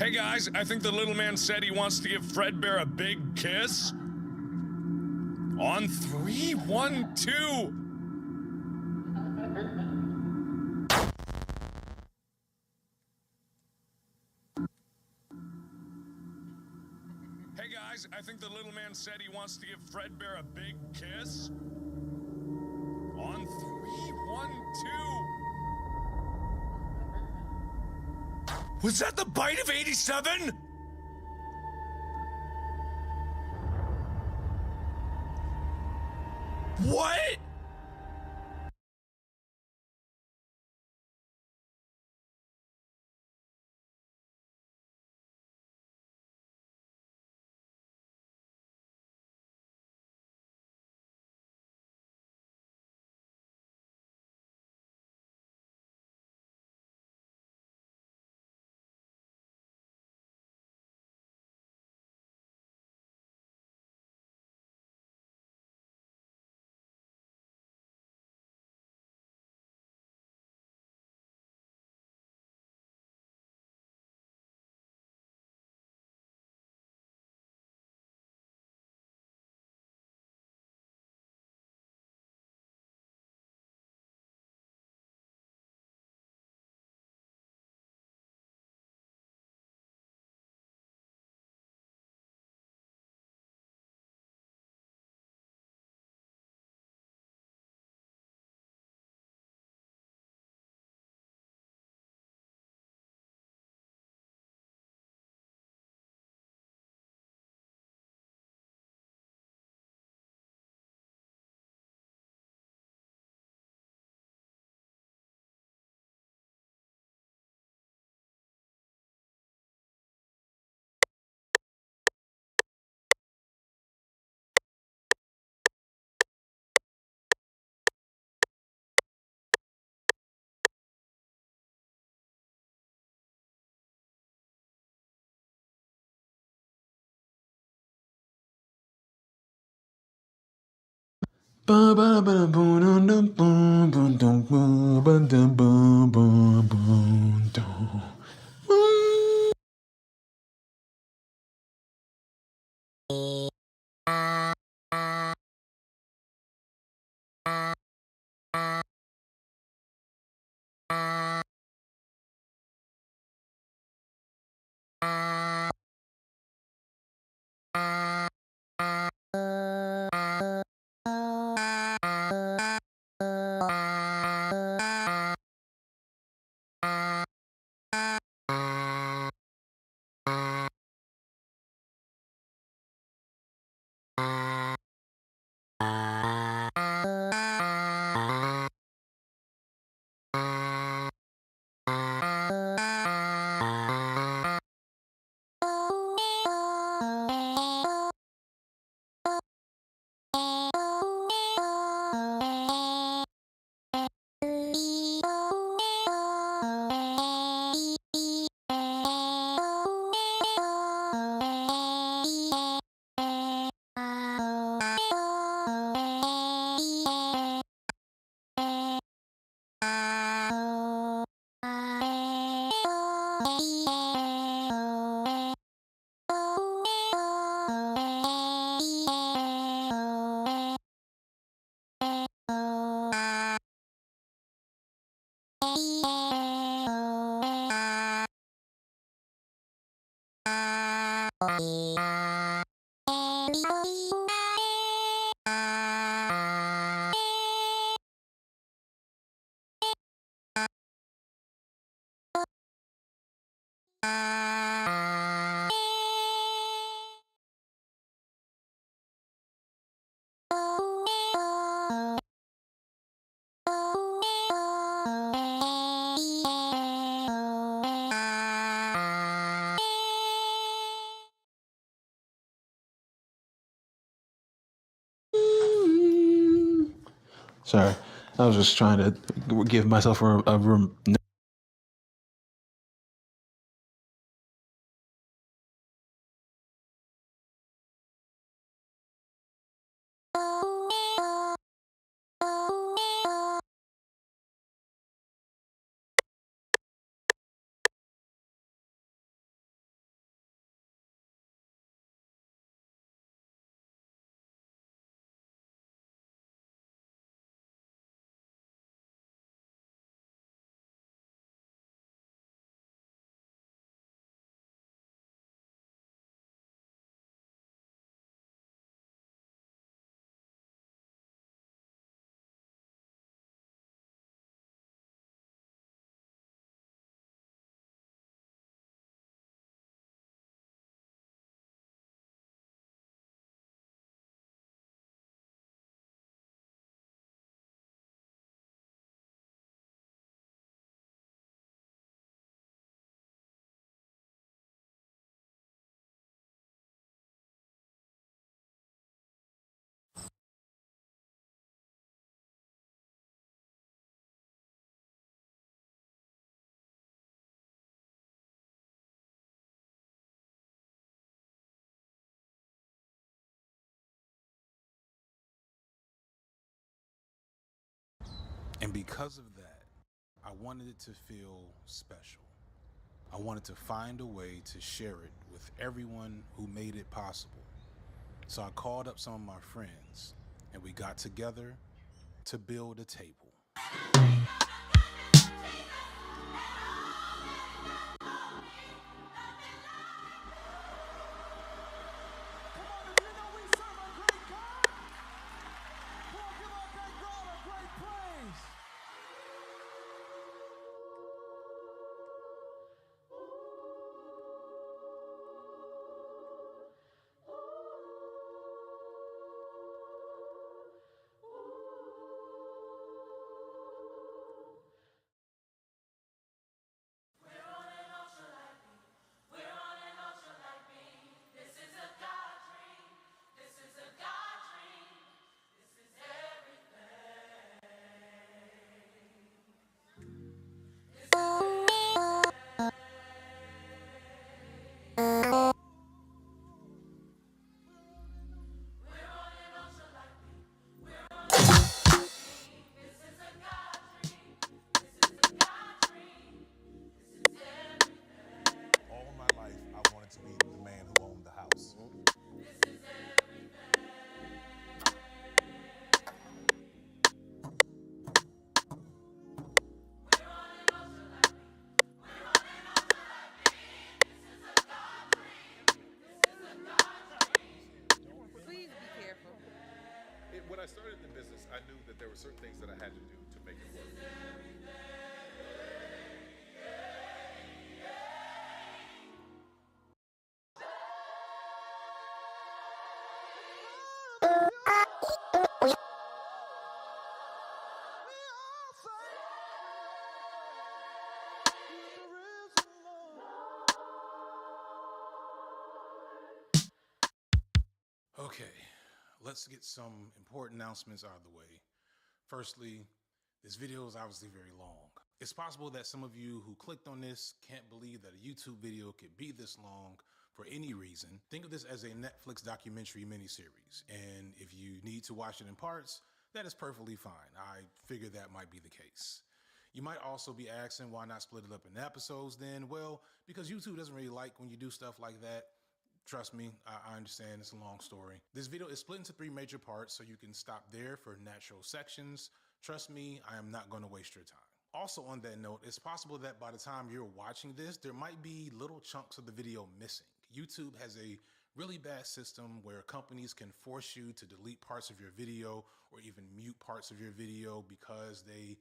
Hey guys, I think the little man said he wants to give Fredbear a big kiss. On three, 1, 2. Hey guys, I think the little man said he wants to give Fredbear a big kiss. On three, 1, 2. Was that the bite of 87? What? Sorry, I was just trying to give myself a room. And because of that, I wanted it to feel special. I wanted to find a way to share it with everyone who made it possible. So I called up some of my friends and we got together to build a table. All my life, I wanted to be the man who owned the house. Please be careful. When I started the business, I knew that there were certain things that I had to do to make it work. Okay, let's get some important announcements out of the way. Firstly, this video is obviously very long. It's possible that some of you who clicked on this can't believe that a YouTube video could be this long for any reason. Think of this as a Netflix documentary miniseries, and if you need to watch it in parts, that is perfectly fine. I figured that might be the case. You might also be asking why not split it up in episodes then? Well, because YouTube doesn't really like when you do stuff like that. Trust me, I understand it's a long story. This video is split into 3 major parts, so you can stop there for natural sections. Trust me, I am not going to waste your time. Also on that note, it's possible that by the time you're watching this, there might be little chunks of the video missing. YouTube has a really bad system where companies can force you to delete parts of your video or even mute parts of your video because they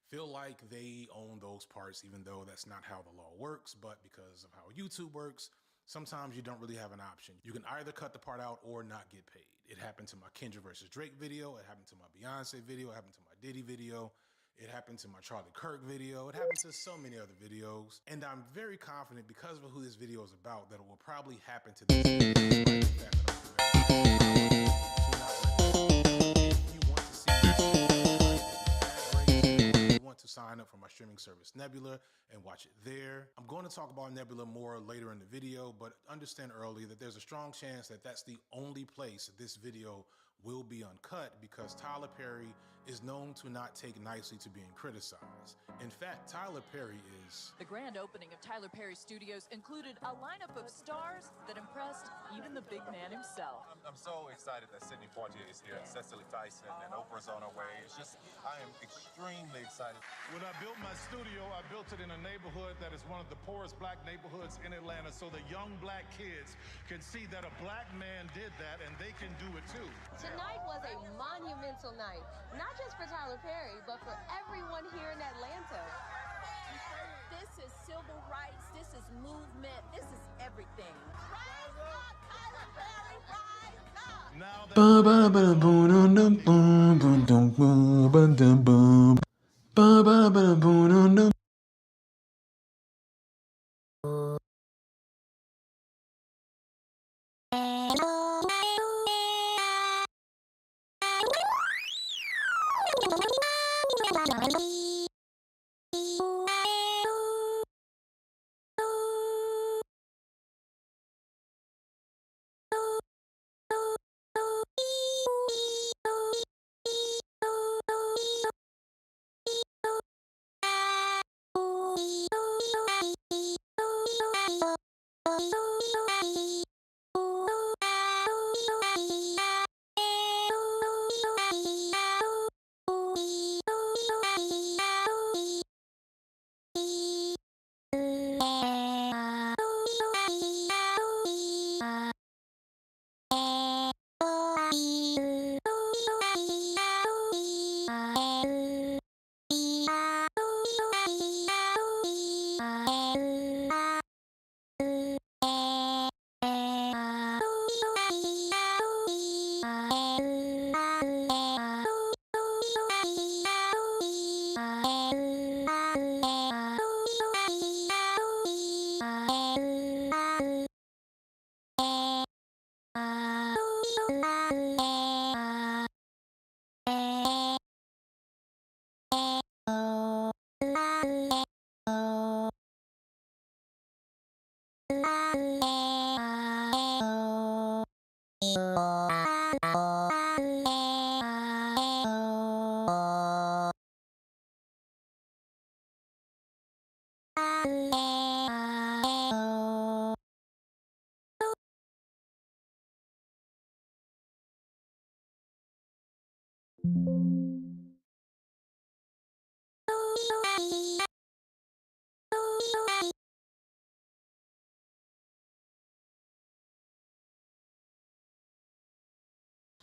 feel like they own those parts, even though that's not how the law works. But because of how YouTube works, sometimes you don't really have an option. You can either cut the part out or not get paid. It happened to my Kendra versus Drake video. It happened to my Beyonce video. It happened to my Diddy video. It happened to my Charlie Kirk video. It happened to so many other videos. And I'm very confident because of who this video is about that it will probably happen to this video. Despite the fact that to sign up for my streaming service Nebula and watch it there. I'm going to talk about Nebula more later in the video, but understand early that there's a strong chance that that's the only place this video will be uncut because Tyler Perry is known to not take nicely to being criticized. In fact, Tyler Perry is... The grand opening of Tyler Perry Studios included a lineup of stars that impressed even the big man himself. I'm so excited that Sidney Poitier is here, and Cecily Tyson, and Oprah's on her way. It's just, I am extremely excited. When I built my studio, I built it in a neighborhood that is one of the poorest black neighborhoods in Atlanta, so the young black kids can see that a black man did that and they can do it too. Tonight was a monumental night, not just for Tyler Perry, but for everyone here in Atlanta. This is civil rights, this is movement, this is everything. Rise up, Tyler Perry, rise up! Now that Ba ba ba boom dum dum boom boom dum boom ba dum boom. Ba ba ba boom dum.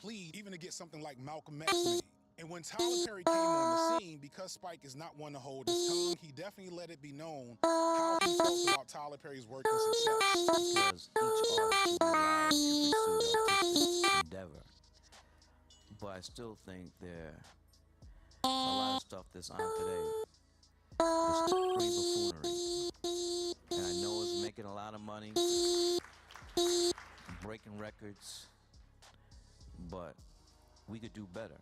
Plead even to get something like Malcolm X made. And when Tyler Perry came on the scene, because Spike is not one to hold his tongue, he definitely let it be known how he felt about Tyler Perry's work and success. Because each artist should be allowed to pursue their artistic endeavor. But I still think there a lot of stuff that's on today is pretty buffoonery. And I know it's making a lot of money, breaking records, but we could do better.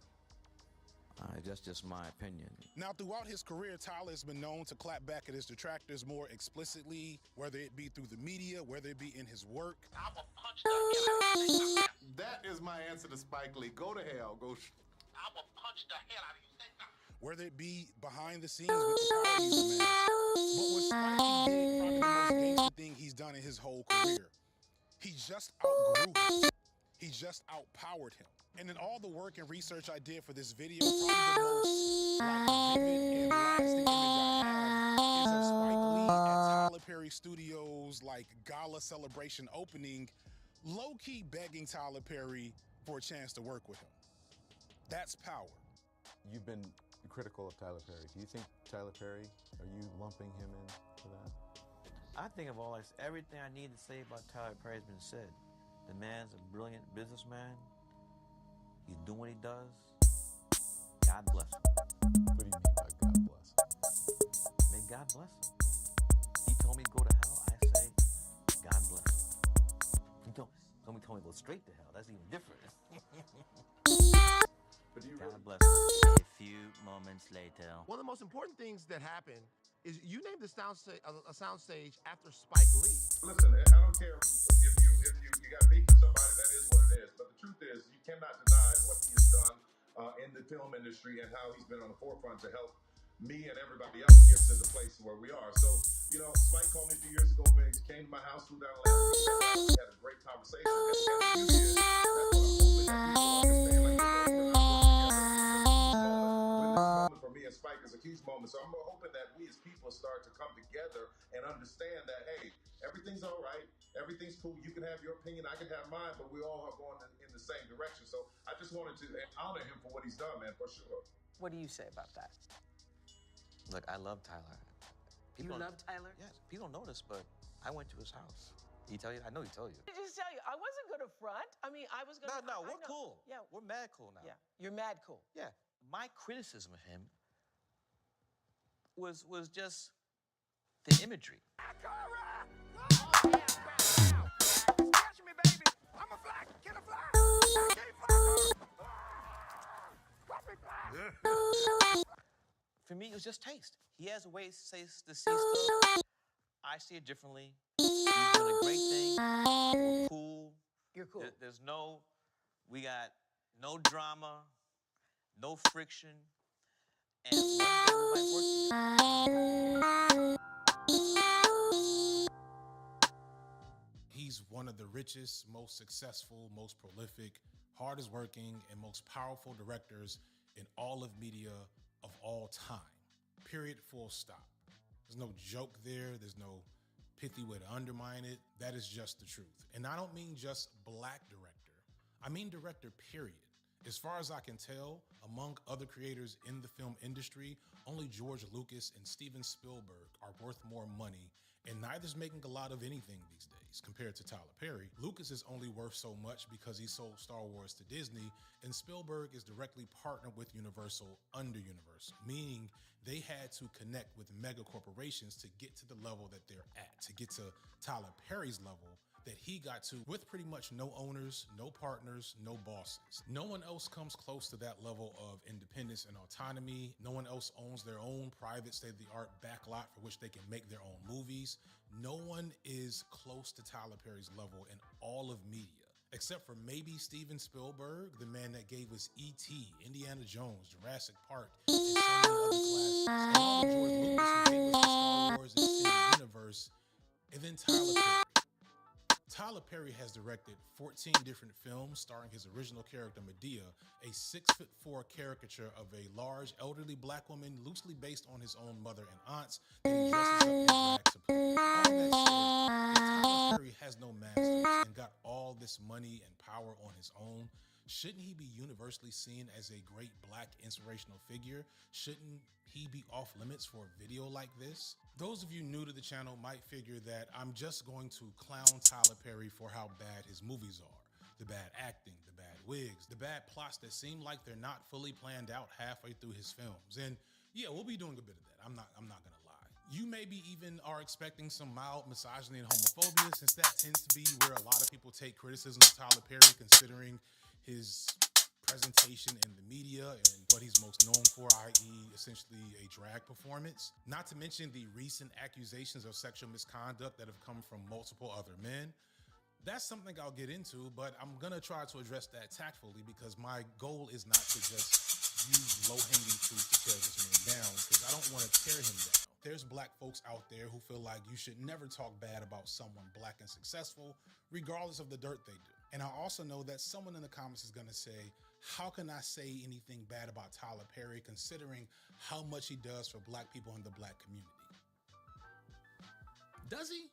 That's just my opinion. Now, throughout his career, Tyler has been known to clap back at his detractors more explicitly, whether it be through the media, whether it be in his work. I will punch the hell out of you. That is my answer to Spike Lee. Go to hell. I will punch the hell out of you. Whether it be behind the scenes with the Power User mask. But what Spike Lee did, probably the most gangster thing he's done in his whole career. He just outgrew him. He just outpowered him. And in all the work and research I did for this video, probably the most vivid and lasting image I have is of Spike Lee at Tyler Perry Studios' gala celebration opening, low-key begging Tyler Perry for a chance to work with him. That's power. You've been critical of Tyler Perry. Do you think Tyler Perry, are you lumping him in for that? I think of everything I need to say about Tyler Perry has been said. The man's a brilliant businessman. He's doing what he does. God bless him. What do you mean by God bless him? May God bless him. He told me to go to hell. I say, God bless him. He told me to go straight to hell. That's even different. But do you God bless him. A few moments later. One of the most important things that happened is you named the soundstage after Spike Lee. Listen, I don't care if you got beef with somebody, that is what it is. But the truth is, you cannot deny what he has done in the film industry and how he's been on the forefront to help me and everybody else get to the place where we are. So, Spike called me a few years ago, man. He came to my house, flew down to Atlanta. We had a great conversation. And the beauty is, that's what I'm hoping that people understand. For me and Spike is a huge moment. So I'm hoping that we as people start to come together and understand that, hey, everything's all right. Everything's cool. You can have your opinion. I can have mine, but we all are going in the same direction. So I just wanted to honor him for what he's done, man, for sure. What do you say about that? Look, I love Tyler. You love Tyler? Yes. People don't know this, but I went to his house. He tell you? I know he told you. I just tell you, I wasn't going to front. I mean, I was going to... No, we're cool. Yeah. We're mad cool now. Yeah, you're mad cool. Yeah. My criticism of him was just the imagery. For me, it was just taste. He has a way to see stuff. I see it differently. He's doing a great thing. We're cool. You're cool. We got no drama, no friction, and one day we might work together. He's one of the richest, most successful, most prolific, hardest working, and most powerful directors in all of media of all time. Period, full stop. There's no joke there. There's no pithy way to undermine it. That is just the truth. And I don't mean just black director. I mean director, period. As far as I can tell, among other creators in the film industry, only George Lucas and Steven Spielberg are worth more money, and neither's making a lot of anything these days compared to Tyler Perry. Lucas is only worth so much because he sold Star Wars to Disney, and Spielberg is directly partnered with Universal under Universal, meaning they had to connect with mega corporations to get to the level that they're at, to get to Tyler Perry's level that he got to with pretty much no owners, no partners, no bosses. No one else comes close to that level of independence and autonomy. No one else owns their own private state-of-the-art backlot for which they can make their own movies. No one is close to Tyler Perry's level in all of media, except for maybe Steven Spielberg, the man that gave us E.T., Indiana Jones, Jurassic Park, and so many other classics. And George Lucas, who gave us the Star Wars Extended Universe, and then Tyler Perry. Tyler Perry has directed 14 different films starring his original character Medea, a 6'4" caricature of a large elderly black woman loosely based on his own mother and aunts that he dresses up in drag to play. All that said, if Tyler Perry has no masters and got all this money and power on his own, shouldn't he be universally seen as a great black inspirational figure? Shouldn't he be off limits for a video like this? Those of you new to the channel might figure that I'm just going to clown Tyler Perry for how bad his movies are. The bad acting, the bad wigs, the bad plots that seem like they're not fully planned out halfway through his films. And yeah, we'll be doing a bit of that. I'm not gonna lie. You maybe even are expecting some mild misogyny and homophobia, since that tends to be where a lot of people take criticism of Tyler Perry, considering his presentation in the media and what he's most known for, i.e. essentially a drag performance. Not to mention the recent accusations of sexual misconduct that have come from multiple other men. That's something I'll get into, but I'm gonna try to address that tactfully because my goal is not to just use low-hanging fruit to tear this man down, because I don't want to tear him down. There's black folks out there who feel like you should never talk bad about someone black and successful, regardless of the dirt they do. And I also know that someone in the comments is gonna say, how can I say anything bad about Tyler Perry considering how much he does for black people in the black community? Does he?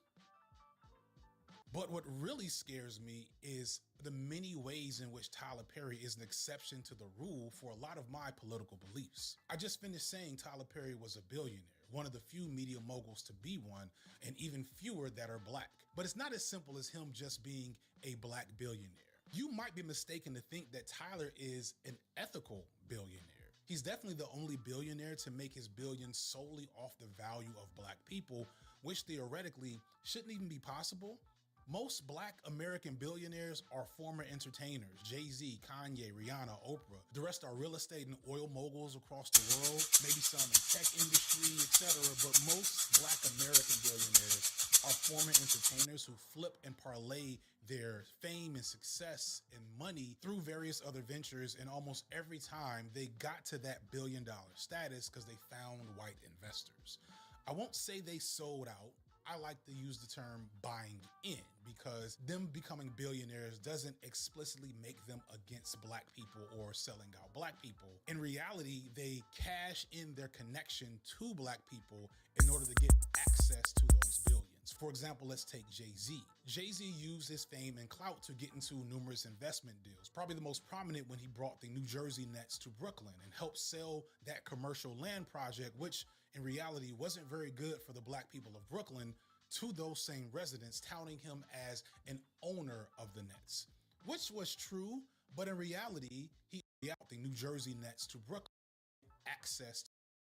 But what really scares me is the many ways in which Tyler Perry is an exception to the rule for a lot of my political beliefs. I just finished saying Tyler Perry was a billionaire, one of the few media moguls to be one, and even fewer that are black. But it's not as simple as him just being a black billionaire. You might be mistaken to think that Tyler is an ethical billionaire. He's definitely the only billionaire to make his billions solely off the value of black people, which theoretically shouldn't even be possible. Most black American billionaires are former entertainers: Jay-Z, Kanye, Rihanna, Oprah. The rest are real estate and oil moguls across the world, maybe some in tech industry, etc. But most black American billionaires are former entertainers who flip and parlay their fame and success and money through various other ventures, and almost every time they got to that billion-dollar status because they found white investors. I won't say they sold out. I like to use the term buying in, because them becoming billionaires doesn't explicitly make them against black people or selling out black people. In reality, they cash in their connection to black people in order to get access to those billions. For example, let's take Jay-Z. Jay-Z used his fame and clout to get into numerous investment deals, probably the most prominent when he brought the New Jersey Nets to Brooklyn and helped sell that commercial land project, which in reality wasn't very good for the black people of Brooklyn, to those same residents, touting him as an owner of the Nets, which was true, but in reality, he brought the New Jersey Nets to Brooklyn access.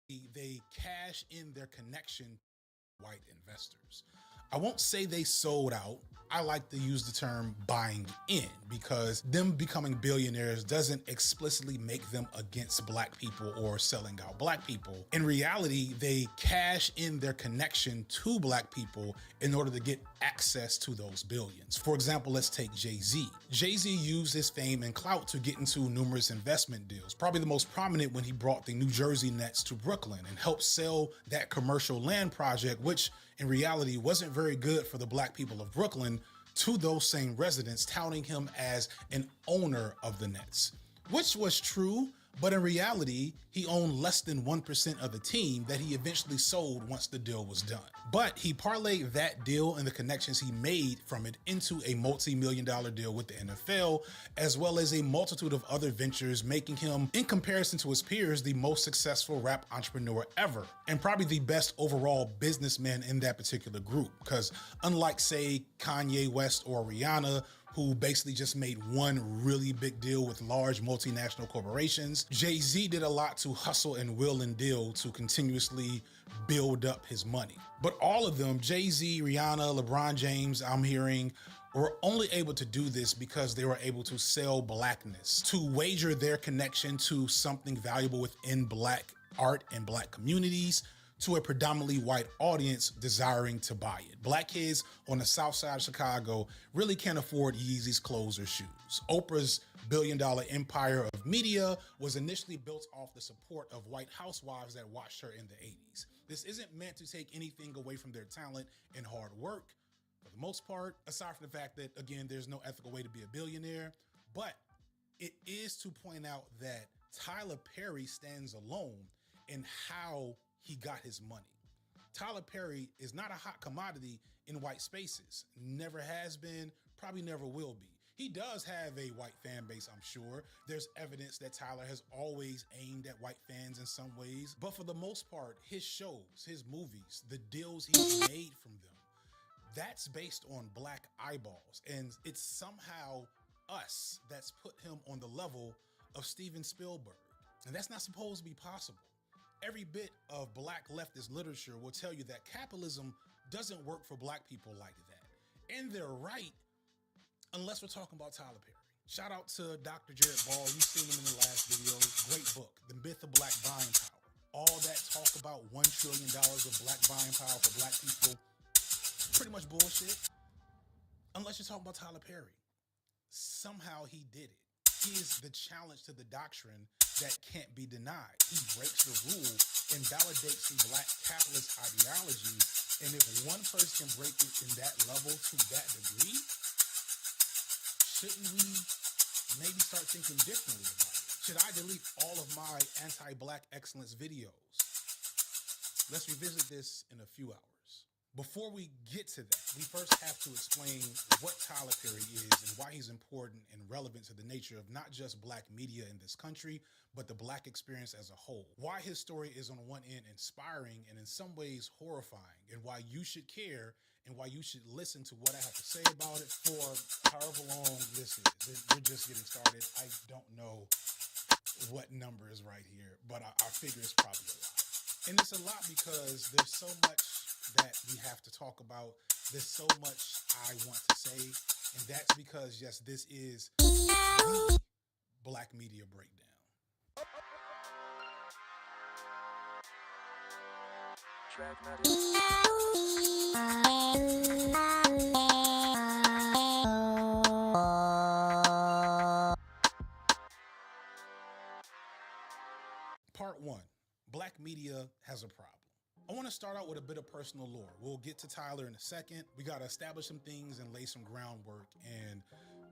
They cash in their connection to white investors. I won't say they sold out. I like to use the term buying in, because them becoming billionaires doesn't explicitly make them against black people or selling out black people. In reality, they cash in their connection to black people in order to get access to those billions. For example, let's take Jay-Z. Jay-Z used his fame and clout to get into numerous investment deals, probably the most prominent when he brought the New Jersey Nets to Brooklyn and helped sell that commercial land project, which in reality wasn't very good for the black people of Brooklyn, to those same residents, touting him as an owner of the Nets, which was true, but in reality, he owned less than 1% of the team that he eventually sold once the deal was done. But he parlayed that deal and the connections he made from it into a multi-million-dollar deal with the NFL, as well as a multitude of other ventures, making him, in comparison to his peers, the most successful rap entrepreneur ever, and probably the best overall businessman in that particular group. Because unlike, say, Kanye West or Rihanna, who basically just made one really big deal with large multinational corporations, Jay-Z did a lot to hustle and will and deal to continuously build up his money. But all of them, Jay-Z, Rihanna, LeBron James, I'm hearing, were only able to do this because they were able to sell blackness, to wager their connection to something valuable within black art and black communities, to a predominantly white audience desiring to buy it. Black kids on the south side of Chicago really can't afford Yeezy's clothes or shoes. Oprah's billion-dollar empire of media was initially built off the support of white housewives that watched her in the 80s. This isn't meant to take anything away from their talent and hard work, for the most part, aside from the fact that, again, there's no ethical way to be a billionaire, but it is to point out that Tyler Perry stands alone in how he got his money. Tyler Perry is not a hot commodity in white spaces. Never has been, probably never will be. He does have a white fan base, I'm sure. There's evidence that Tyler has always aimed at white fans in some ways. But for the most part, his shows, his movies, the deals he's made from them, that's based on black eyeballs. And it's somehow us that's put him on the level of Steven Spielberg. And that's not supposed to be possible. Every bit of black leftist literature will tell you that capitalism doesn't work for black people like that. And they're right, unless we're talking about Tyler Perry. Shout out to Dr. Jared Ball. You've seen him in the last video. Great book, The Myth of Black Buying Power. All that talk about $1 trillion of black buying power for black people, pretty much bullshit. Unless you're talking about Tyler Perry. Somehow he did it. He is the challenge to the doctrine that can't be denied. He breaks the rule and validates the black capitalist ideology. And if one person can break it in that level to that degree, shouldn't we maybe start thinking differently about it? Should I delete all of my anti-black excellence videos? Let's revisit this in a few hours. Before we get to that, we first have to explain what Tyler Perry is and why he's important and relevant to the nature of not just black media in this country, but the black experience as a whole. Why his story is on one end inspiring and in some ways horrifying, and why you should care and why you should listen to what I have to say about it for however long this is. We're just getting started. I don't know what number is right here, but I figure it's probably a lot. And it's a lot because there's so much that we have to talk about. There's so much I want to say, and that's because, yes, this is the Black Media Breakdown. Part 1, Black media has a problem. I want to start out with a bit of personal lore. We'll get to Tyler in a second. We got to establish some things and lay some groundwork. And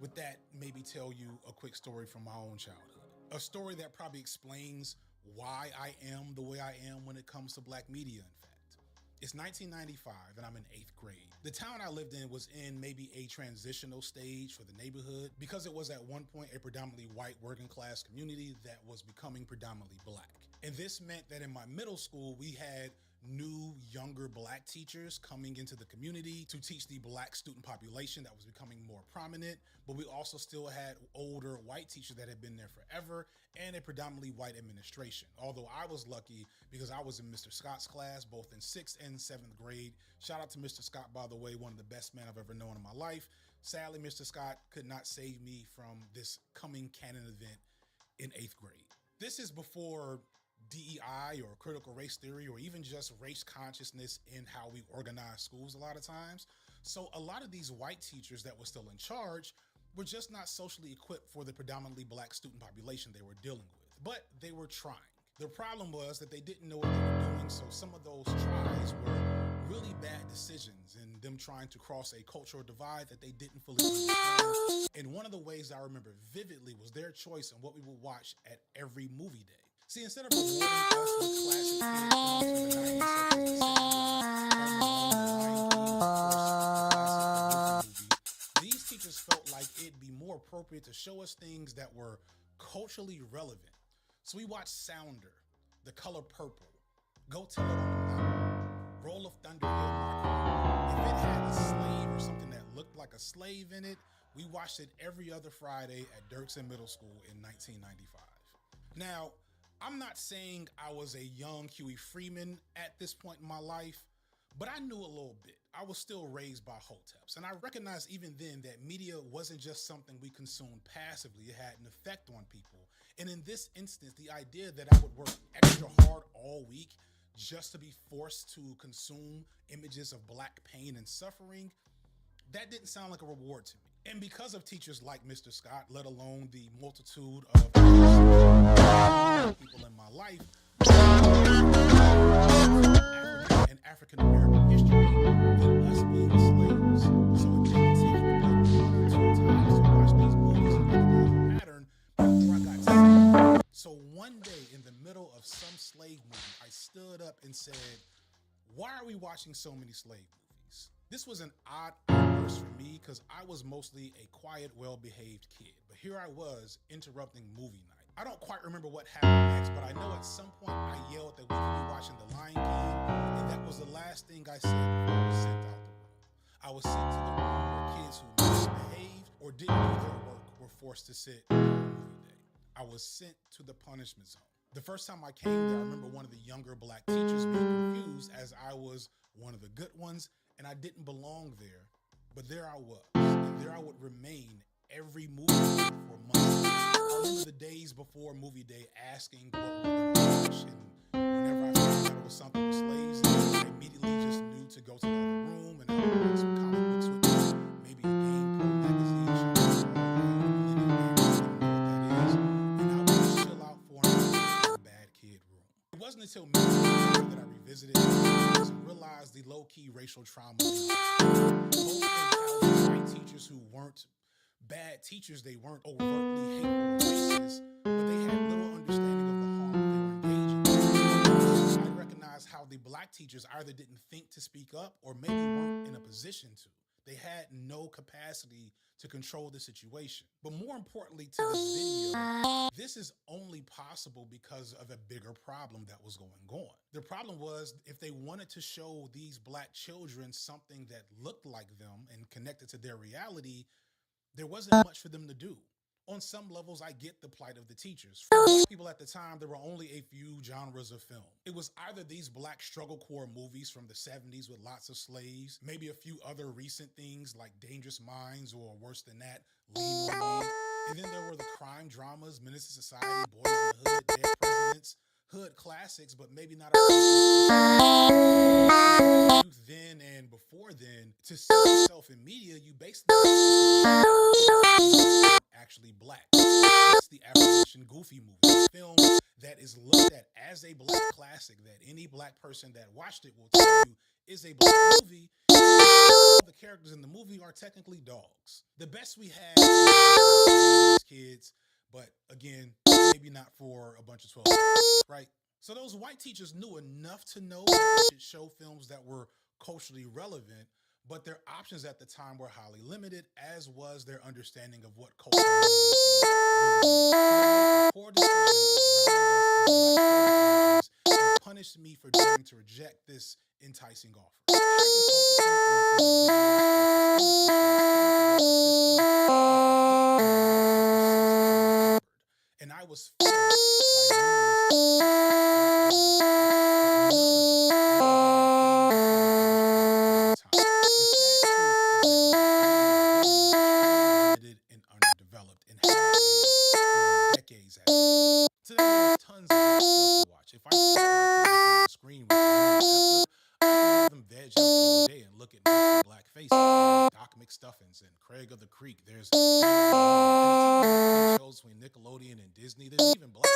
with that, maybe tell you a quick story from my own childhood. A story that probably explains why I am the way I am when it comes to black media, in fact. It's 1995 and I'm in 8th grade. The town I lived in was in maybe a transitional stage for the neighborhood because it was at one point a predominantly white working class community that was becoming predominantly black. And this meant that in my middle school, we had new, younger black teachers coming into the community to teach the black student population that was becoming more prominent, but we also still had older white teachers that had been there forever and a predominantly white administration. Although I was lucky because I was in Mr. Scott's class, both in 6th and 7th grade. Shout out to Mr. Scott, by the way, one of the best men I've ever known in my life. Sadly, Mr. Scott could not save me from this coming canon event in 8th grade. This is before DEI or critical race theory or even just race consciousness in how we organize schools a lot of times. So a lot of these white teachers that were still in charge were just not socially equipped for the predominantly black student population they were dealing with, but they were trying. The problem was that they didn't know what they were doing, so some of those tries were really bad decisions and them trying to cross a cultural divide that they didn't fully understand. And one of the ways I remember vividly was their choice on what we would watch at every movie day. See, instead of rewarding us with classic kid films from the 90s, such as The these teachers felt like it'd be more appropriate to show us things that were culturally relevant. So we watched Sounder, The Color Purple, Go Tell It on the Mountain, Roll of Thunder, Hail My Queen. If it had a slave or something that looked like a slave in it, we watched it every other Friday at Dirksen Middle School in 1995. Now, I'm not saying I was a young Huey Freeman at this point in my life, but I knew a little bit. I was still raised by Hoteps, and I recognized even then that media wasn't just something we consumed passively. It had an effect on people. And in this instance, the idea that I would work extra hard all week just to be forced to consume images of Black pain and suffering, that didn't sound like a reward to me. And because of teachers like Mr. Scott, let alone the multitude of people in my life, and African American history than us being slaves. So it didn't take me but 1 or 2 times to watch these movies and recognize a pattern before I got sick. So one day in the middle of some slave movie, I stood up and said, "Why are we watching so many slave movies?" This was an odd outburst for me because I was mostly a quiet, well-behaved kid. But here I was interrupting movie night. I don't quite remember what happened next, but I know at some point I yelled that we could be watching The Lion King, and that was the last thing I said before I was sent out the room. I was sent to the room where kids who misbehaved or didn't do their work were forced to sit on movie day. I was sent to the punishment zone. The first time I came there, I remember one of the younger Black teachers being confused as I was one of the good ones, and I didn't belong there. But there I was, and there I would remain every movie day for months. I remember the days before movie day asking what we were going to watch, and whenever I found out it was something with slaves, I immediately just knew to go to the other room and I would bring some comic books with me, maybe a Game Pro magazine, and I would just chill out for an hour in the bad kid room. It wasn't until many years later that I revisited and realized the low-key racial trauma. Both white teachers who weren't bad teachers, they weren't overtly hateful or racist, but they had little understanding of the harm they were engaging in. I recognized how the Black teachers either didn't think to speak up or maybe weren't in a position to. They had no capacity to control the situation. But more importantly to this video, this is only possible because of a bigger problem that was going on. The problem was if they wanted to show these Black children something that looked like them and connected to their reality, there wasn't much for them to do. On some levels, I get the plight of the teachers. For Black people at the time, there were only a few genres of film. It was either these Black struggle core movies from the 70s with lots of slaves, maybe a few other recent things like Dangerous Minds or worse than that, Lean On Me. And then there were the crime dramas, Menace to Society, Boys in the Hood, Dead Presidents, hood classics, but maybe not then and before then. To see yourself in media, you basically actually Black. It's the Appalachian Goofy movie, a film that is looked at as a Black classic that any Black person that watched it will tell you is a Black movie. All the characters in the movie are technically dogs. The best we had was kids, but again, maybe not for a bunch of 12-year-olds, right? So those white teachers knew enough to know that they should show films that were culturally relevant, but their options at the time were highly limited, as was their understanding of what culture was. Poor decisions and punished me for daring to reject this enticing offer. And I was Stuffins and Craig of the Creek. There's shows between Nickelodeon and Disney. There's even Black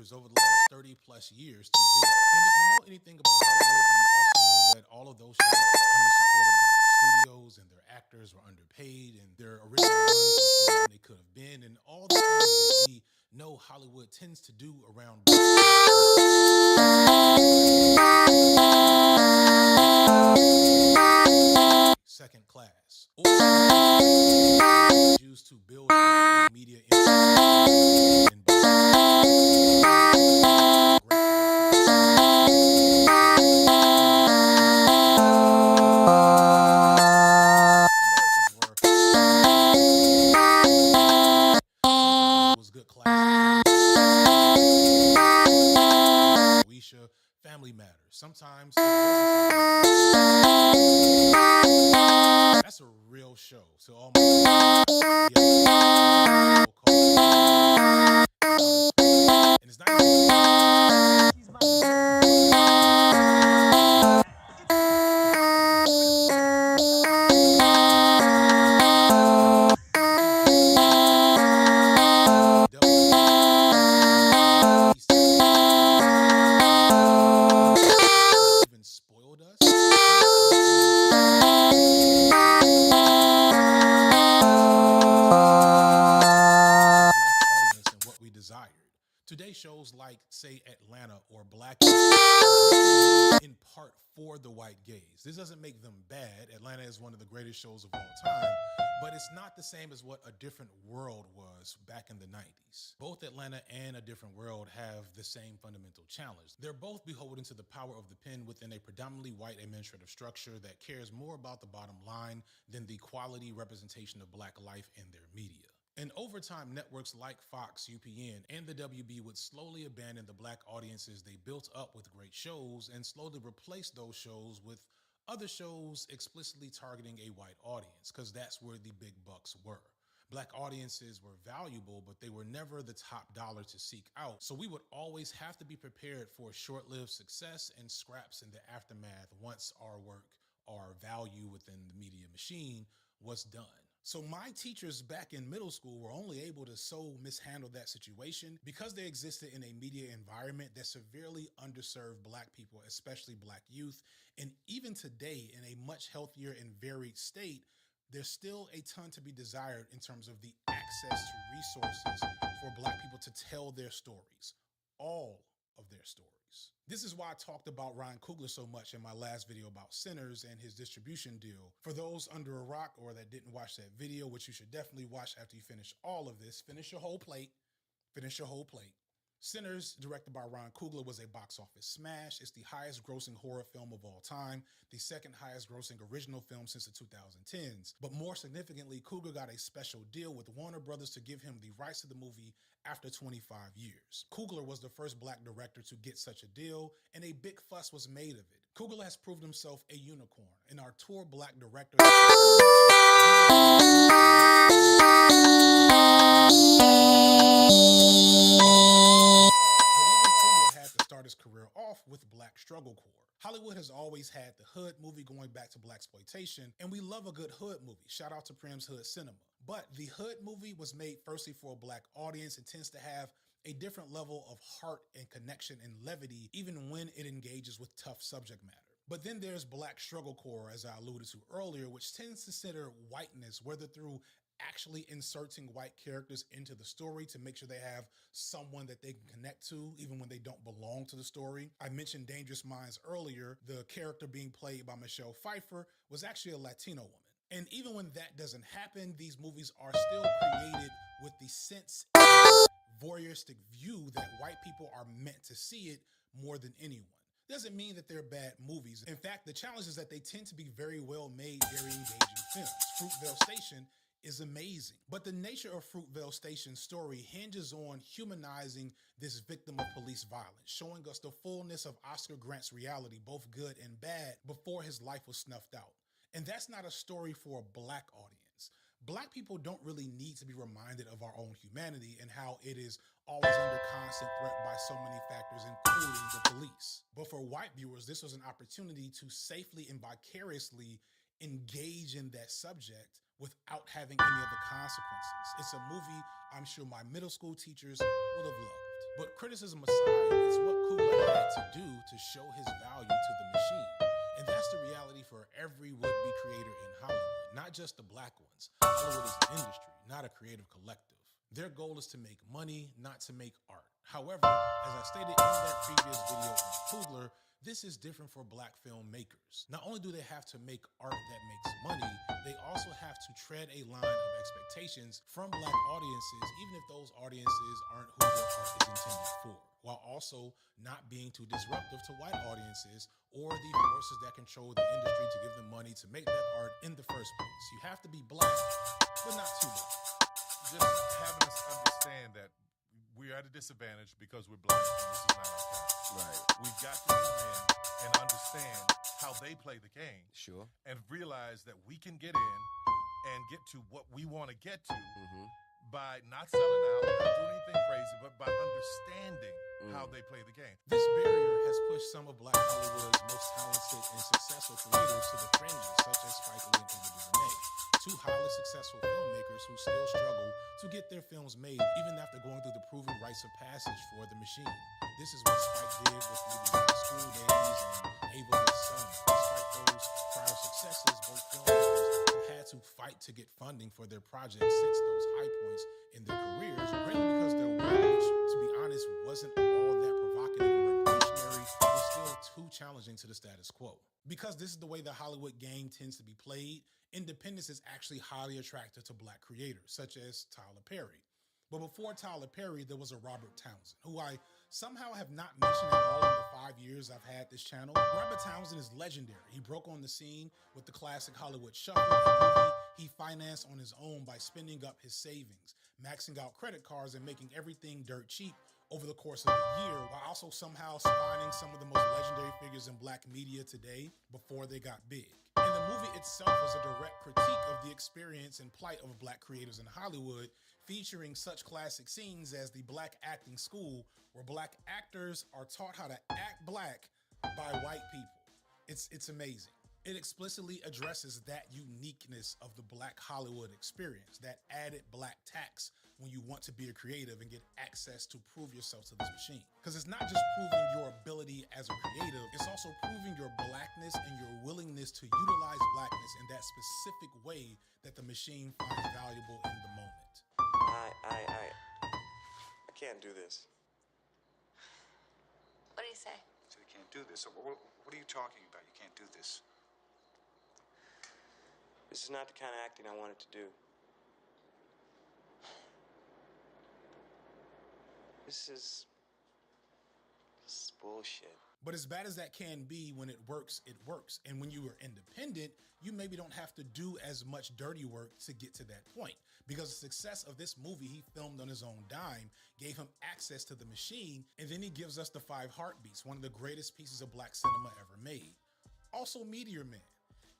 creators over the last 30 plus years to build. And if you know anything about Hollywood, then you also know that all of those shows were undersupported by their studios, and their actors were underpaid, and their original runs were shorter than they could have been, and all the things that we know Hollywood tends to do around second class, or used to build up media and was good class. Family Matters. Sometimes that's a real show. So all my and it's not even spoiled us. Audience and what we desired. Today shows like, say, Atlanta or Black in part for the white gaze. This doesn't make them bad. Atlanta is one of the greatest shows of all time, but it's not the same as what A Different World was back in the 90s. Both Atlanta and A Different World have the same fundamental challenge. They're both beholden to the power of the pen within a predominantly white administrative structure that cares more about the bottom line than the quality representation of Black life in their media. And over time, networks like Fox, UPN, and the WB would slowly abandon the Black audiences they built up with great shows and slowly replace those shows with other shows explicitly targeting a white audience, because that's where the big bucks were. Black audiences were valuable, but they were never the top dollar to seek out. So we would always have to be prepared for short-lived success and scraps in the aftermath once our work, our value within the media machine was done. So my teachers back in middle school were only able to so mishandle that situation because they existed in a media environment that severely underserved Black people, especially Black youth. And even today, in a much healthier and varied state, there's still a ton to be desired in terms of the access to resources for Black people to tell their stories, all of their stories. This is why I talked about Ryan Coogler so much in my last video about Sinners and his distribution deal. For those under a rock or that didn't watch that video, which you should definitely watch after you finish all of this, finish your whole plate. Sinners, directed by Ryan Coogler, was a box office smash. It's the highest grossing horror film of all time, the second highest grossing original film since the 2010s. But more significantly, Coogler got a special deal with Warner Brothers to give him the rights to the movie after 25 years. Coogler was the first Black director to get such a deal, and a big fuss was made of it. Coogler has proved himself a unicorn, and our tour Black director start his career off with Black strugglecore. Hollywood has always had the hood movie going back to Blaxploitation, and we love a good hood movie. Shout out to Prim's Hood Cinema. But the hood movie was made firstly for a Black audience and tends to have a different level of heart and connection and levity, even when it engages with tough subject matter. But then there's Black strugglecore, as I alluded to earlier, which tends to center whiteness, whether through actually inserting white characters into the story to make sure they have someone that they can connect to, even when they don't belong to the story. I mentioned Dangerous Minds earlier. The character being played by Michelle Pfeiffer was actually a Latino woman. And even when that doesn't happen, these movies are still created with the sense and voyeuristic view that white people are meant to see it more than anyone. Doesn't mean that they're bad movies. In fact, the challenge is that they tend to be very well made, very engaging films. Fruitvale Station is amazing. But the nature of Fruitvale Station's story hinges on humanizing this victim of police violence, showing us the fullness of Oscar Grant's reality, both good and bad, before his life was snuffed out. And that's not a story for a Black audience. Black people don't really need to be reminded of our own humanity and how it is always under constant threat by so many factors, including the police. But for white viewers, this was an opportunity to safely and vicariously engage in that subject without having any of the consequences. It's a movie I'm sure my middle school teachers would have loved. But criticism aside, it's what Coogler had to do to show his value to the machine. And that's the reality for every would-be creator in Hollywood, not just the black ones. Hollywood is an industry, not a creative collective. Their goal is to make money, not to make art. However, as I stated in that previous video on Coogler, this is different for black filmmakers. Not only do they have to make art that makes money, they also have to tread a line of expectations from black audiences, even if those audiences aren't who their art is intended for, while also not being too disruptive to white audiences or the forces that control the industry to give them money to make that art in the first place. You have to be black, but not too black. Just having us understand that we're at a disadvantage because we're black and this is not our time. Right. We've got to come in and understand how they play the game. Sure. And realize that we can get in and get to what we want to get to by not selling out, not doing anything crazy, but by understanding how they play the game. This barrier has pushed some of Black Hollywood's most talented and successful creators to the fringes, such as Spike Lee and Ava DuVernay, two highly successful filmmakers who still struggle to get their films made, even after going through the proven rites of passage for the machine. This is what Spike did with movies like School Days and Ava was Son. Despite those prior successes, both filmmakers have had to fight to get funding for their projects since those high points in their careers, mainly because their work, which, to be honest, wasn't all that provocative or revolutionary, was still too challenging to the status quo. Because this is the way the Hollywood game tends to be played, independence is actually highly attractive to black creators, such as Tyler Perry. But before Tyler Perry, there was a Robert Townsend, who I somehow have not mentioned at all in the 5 years I've had this channel. Robert Townsend is legendary. He broke on the scene with the classic Hollywood Shuffle, a movie he financed on his own by spending up his savings, maxing out credit cards and making everything dirt cheap over the course of a year, while also somehow spawning some of the most legendary figures in black media today before they got big. And the movie itself is a direct critique of the experience and plight of black creators in Hollywood, featuring such classic scenes as the Black Acting School, where black actors are taught how to act black by white people. It's amazing. It explicitly addresses that uniqueness of the black Hollywood experience, that added black tax when you want to be a creative and get access to prove yourself to this machine. Because it's not just proving your ability as a creative, it's also proving your blackness and your willingness to utilize blackness in that specific way that the machine finds valuable in the moment. I can't do this. What do you say? So you can't do this. So what are you talking about? You can't do this. This is not the kind of acting I wanted to do. This is bullshit. But as bad as that can be, when it works, it works. And when you are independent, you maybe don't have to do as much dirty work to get to that point. Because the success of this movie he filmed on his own dime gave him access to the machine, and then he gives us The Five Heartbeats, one of the greatest pieces of black cinema ever made. Also Meteor Man.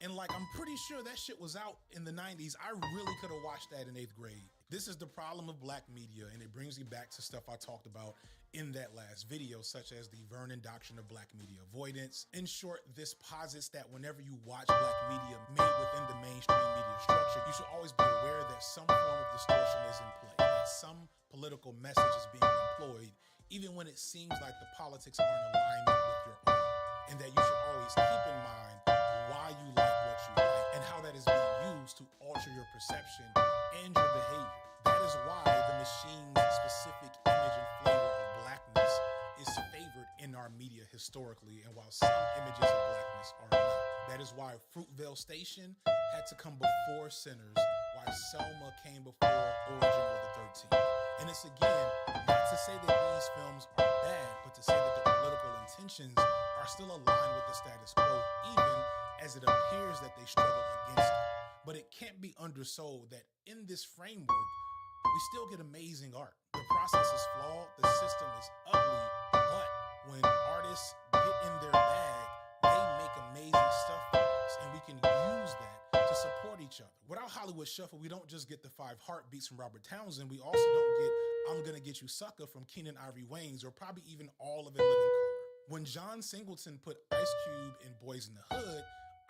And I'm pretty sure that shit was out in the 90s. I really could have watched that in 8th grade. This is the problem of black media, and it brings me back to stuff I talked about in that last video, such as the Vernon doctrine of black media avoidance. In short, this posits that whenever you watch black media made within the mainstream media structure, you should always be aware that some form of distortion is in play, that some political message is being employed, even when it seems like the politics are in alignment with your own, and that you should always keep in mind why you like what you like and how that is being used to alter your perception and your behavior. That is why the machine's specific image and flavor of blackness is favored in our media historically, and while some images of blackness are not. That is why Fruitvale Station had to come before Sinners, why Selma came before Origin of the 13th. And it's again, not to say that these films are bad, but to say that the political intentions are still aligned with the status quo, even as it appears that they struggle against it. But it can't be undersold that in this framework, we still get amazing art. The process is flawed, the system is ugly, but when artists get in their bag, they make amazing stuff for us, and we can use that to support each other. Without Hollywood Shuffle, we don't just get the Five Heartbeats from Robert Townsend, we also don't get I'm Gonna Get You Sucker from Keenan Ivory Wayans, or probably even all of In Living Color. When John Singleton put Ice Cube in Boys in the Hood,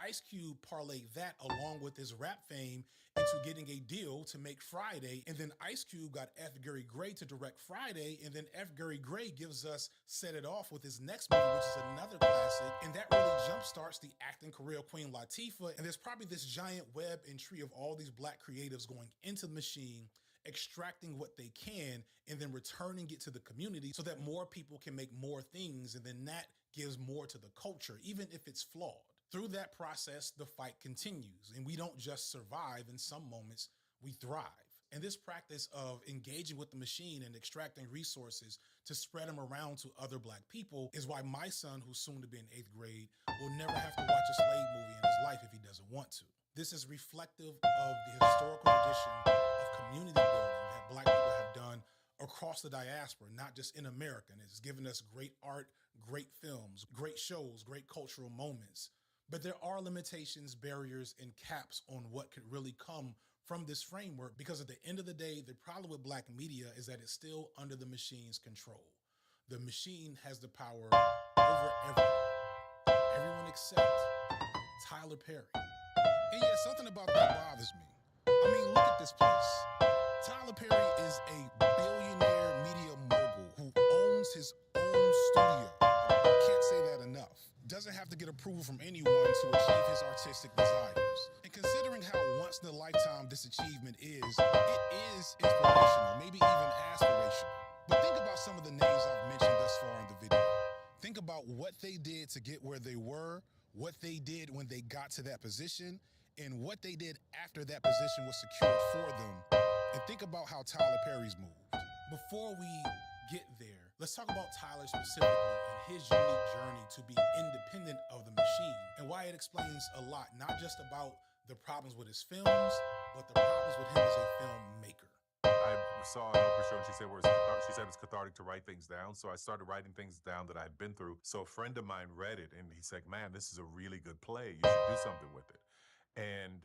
Ice Cube parlayed that along with his rap fame into getting a deal to make Friday, and then Ice Cube got F. Gary Gray to direct Friday, and then F. Gary Gray gives us Set It Off with his next movie, which is another classic, and that really jumpstarts the acting career of Queen Latifah, and there's probably this giant web and tree of all these black creatives going into the machine, extracting what they can, and then returning it to the community so that more people can make more things, and then that gives more to the culture, even if it's flawed. Through that process, the fight continues, and we don't just survive. In some moments, we thrive. And this practice of engaging with the machine and extracting resources to spread them around to other black people is why my son, who's soon to be in 8th grade, will never have to watch a slave movie in his life if he doesn't want to. This is reflective of the historical tradition of community building that black people have done across the diaspora, not just in America. And it's given us great art, great films, great shows, great cultural moments. But there are limitations, barriers, and caps on what could really come from this framework, because at the end of the day, the problem with black media is that it's still under the machine's control. The machine has the power over everyone. Everyone except Tyler Perry. And yeah, something about that bothers me. I mean, look at this place. Tyler Perry is a billionaire media mogul who owns his own studio. I can't say that enough. Doesn't have to get approval from anyone to achieve his artistic desires. And considering how once in a lifetime this achievement is, it is inspirational, maybe even aspirational. But think about some of the names I've mentioned thus far in the video. Think about what they did to get where they were, what they did when they got to that position, and what they did after that position was secured for them. And think about how Tyler Perry's moved. Before we get there, let's talk about Tyler specifically and his unique journey to be independent of the machine, and why it explains a lot, not just about the problems with his films, but the problems with him as a filmmaker. I saw an Oprah show and she said it's cathartic to write things down. So I started writing things down that I had been through. So a friend of mine read it and he said, "Man, this is a really good play. You should do something with it." And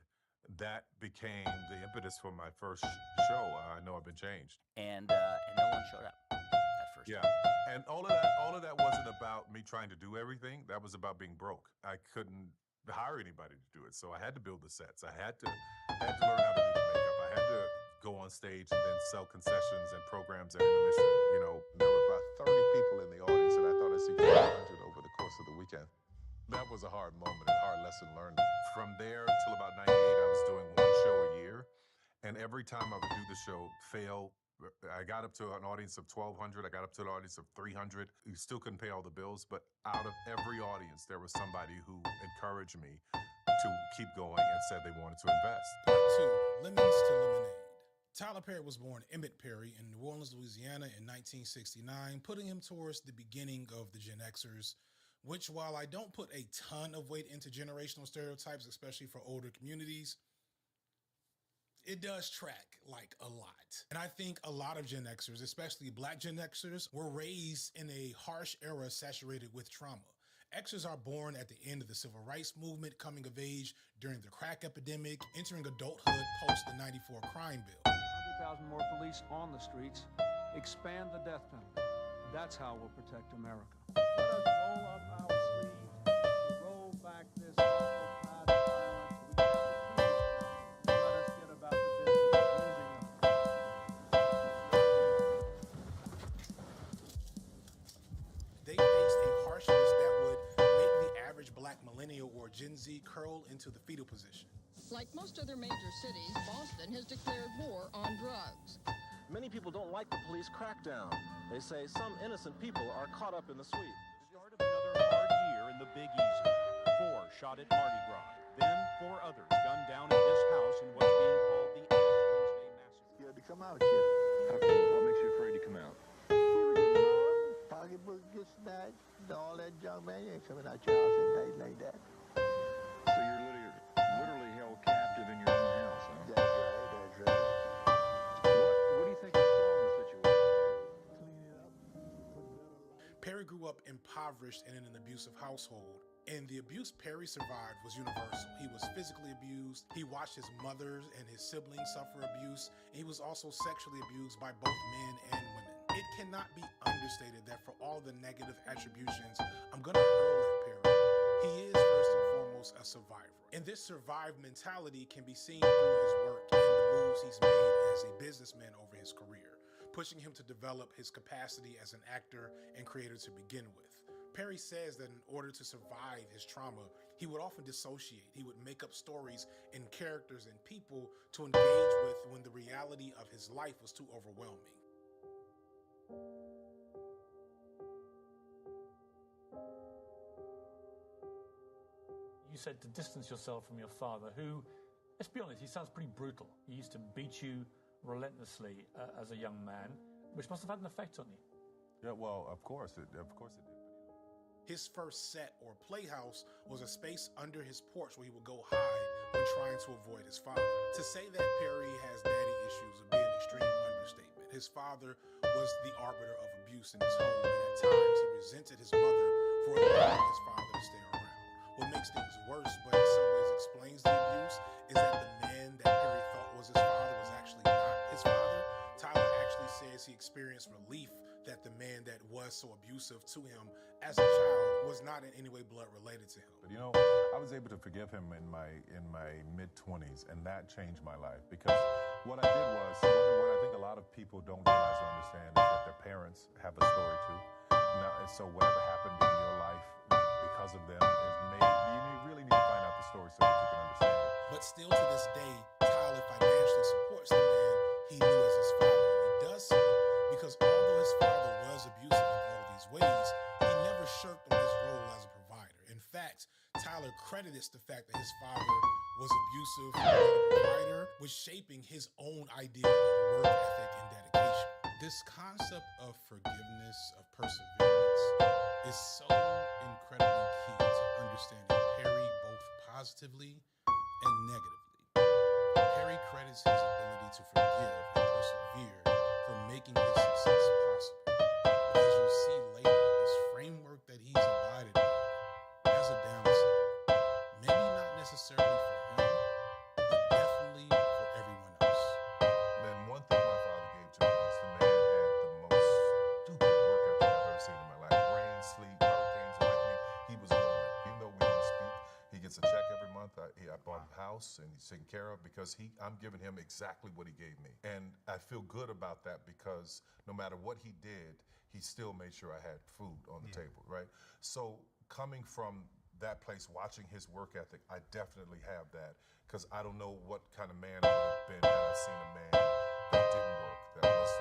that became the impetus for my first show, I Know I've Been Changed. And no one showed up that first Yeah. time. And all of that wasn't about me trying to do everything. That was about being broke. I couldn't hire anybody to do it. So I had to build the sets. I had to learn how to do the makeup. I had to go on stage and then sell concessions and programs and intermission. You know, there were about 30 people in the audience, and I thought I'd see 500 over the course of the weekend. That was a hard moment, a hard lesson learned. From there till about 98, I was doing one show a year. And every time I would do the show, fail. I got up to an audience of 1,200. I got up to an audience of 300. You still couldn't pay all the bills, but out of every audience, there was somebody who encouraged me to keep going and said they wanted to invest. Part 2, Lemons to Lemonade. Tyler Perry was born Emmett Perry in New Orleans, Louisiana in 1969, putting him towards the beginning of the Gen Xers, which, while I don't put a ton of weight into generational stereotypes, especially for older communities, it does track like a lot. And I think a lot of Gen Xers, especially black Gen Xers, were raised in a harsh era saturated with trauma. Xers are born at the end of the civil rights movement, coming of age during the crack epidemic, entering adulthood post the 94 crime bill. 100,000 more police on the streets, expand the death penalty. That's how we'll protect America. Let us roll up our sleeves, roll back this awful cloud of violence. We have the tools. Let us get about the business of using them. They faced a harshness that would make the average black millennial or Gen Z curl into the fetal position. Like most other major cities, Boston has declared war on drugs. Many people don't like the police crackdown. They say some innocent people are caught up in the sweep. Start of another hard year in the Big Easy. 4 shot at Mardi Gras. Then 4 others gunned down in this house in what's being called the Ash Wednesday Massacre. Scared to come out here. How come? What makes you afraid to come out? Pocketbook gets snatched, and all that junk, man. You ain't coming out your house at night like that. So you're literally held captive in your own house, huh? That's right, that's right. What do you think has solved the situation? Clean it up. Perry grew up impoverished and in an abusive household. And the abuse Perry survived was universal. He was physically abused. He watched his mother and his siblings suffer abuse. And he was also sexually abused by both men and women. It cannot be understated that for all the negative attributions I'm going to hurl at Perry, he is first and foremost a survivor. And this survive mentality can be seen through his work and the moves he's made as a businessman over his career, pushing him to develop his capacity as an actor and creator to begin with. Perry says that in order to survive his trauma, he would often dissociate. He would make up stories and characters and people to engage with when the reality of his life was too overwhelming. You said to distance yourself from your father, who, let's be honest, he sounds pretty brutal. He used to beat you relentlessly as a young man, which must have had an effect on you. Yeah, well, of course it did. His first set or playhouse was a space under his porch where he would go hide when trying to avoid his father. To say that Perry has daddy issues would be an extreme understatement. His father was the arbiter of abuse in his home, and at times he resented his mother for allowing his father to stay around. What makes things worse, but in some ways explains the abuse, is that the man that Perry thought was his father was actually not his father. Tyler actually says he experienced relief that the man that was so abusive to him as a child was not in any way blood related to him. But you know, I was able to forgive him in my mid-20s, and that changed my life, because what I did was, what I think a lot of people don't realize or understand is that their parents have a story too. Now, and so whatever happened in your life because of them is you really need to find out the story so that you can understand it. But still to this day, Tyler financially supports the man he knew as his father, and he does so because although his father was abusive in all these ways, he never shirked on his role as a provider. In fact, Tyler credits the fact that his father was abusive and a provider with shaping his own idea of work ethic and dedication. This concept of forgiveness, of perseverance, is so incredibly key to understanding Perry both positively and negatively. Perry credits his ability to forgive and persevere for making his success possible. But as you'll see later, this framework that he's abided by has a downside. Maybe not necessarily for him, but definitely for everyone else. Man, one thing my father gave to me is the man had the most stupid work ethic I've ever seen in my life. Rain, sleet, hurricanes, lightning, he was going. Even though we don't speak, he gets a check every month. I bought a house and he's taken care of because I'm giving him exactly what he gave me. And I feel good about that because no matter what he did, he still made sure I had food on the table, right? So coming from that place, watching his work ethic, I definitely have that, because I don't know what kind of man I would have been had I seen a man that didn't work, that was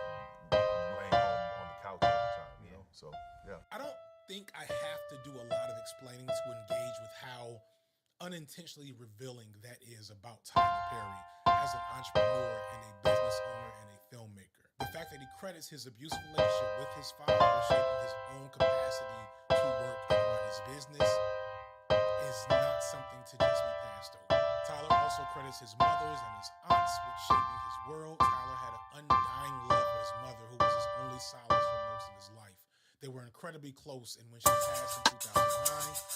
laying home on the couch all the time, you know? So, yeah. I don't think I have to do a lot of explaining to engage with how unintentionally revealing that is about Tyler Perry as an entrepreneur and a business owner and a filmmaker. The fact that he credits his abusive relationship with his father for shaping his own capacity to work and run his business is not something to just be passed over. Tyler also credits his mothers and his aunts with shaping his world. Tyler had an undying love for his mother, who was his only solace for most of his life. They were incredibly close, and when she passed in 2009,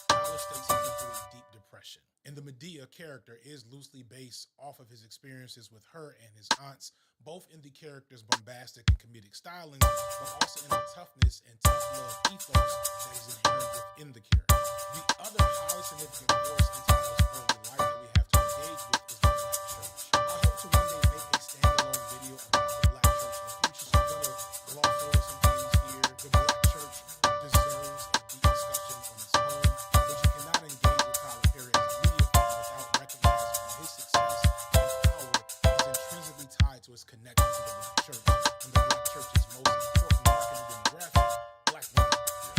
Tyler states he went through a deep depression. And the Medea character is loosely based off of his experiences with her and his aunts, both in the character's bombastic and comedic stylings, but also in the toughness and tough love ethos that is inherent within the character. The other highly significant force in Tyler's early life that we have to engage with is the Black Church. I hope to one day make a standalone video about the Black Church in the future, so I'm going to gloss over some things here. The Black Church deserves a deep discussion on its own, but you cannot engage with Tyler Perry as a media fan without recognizing that his success and power is intrinsically tied to his connection to the Black Church, and the Black Church's most important marketing demographic, Black women.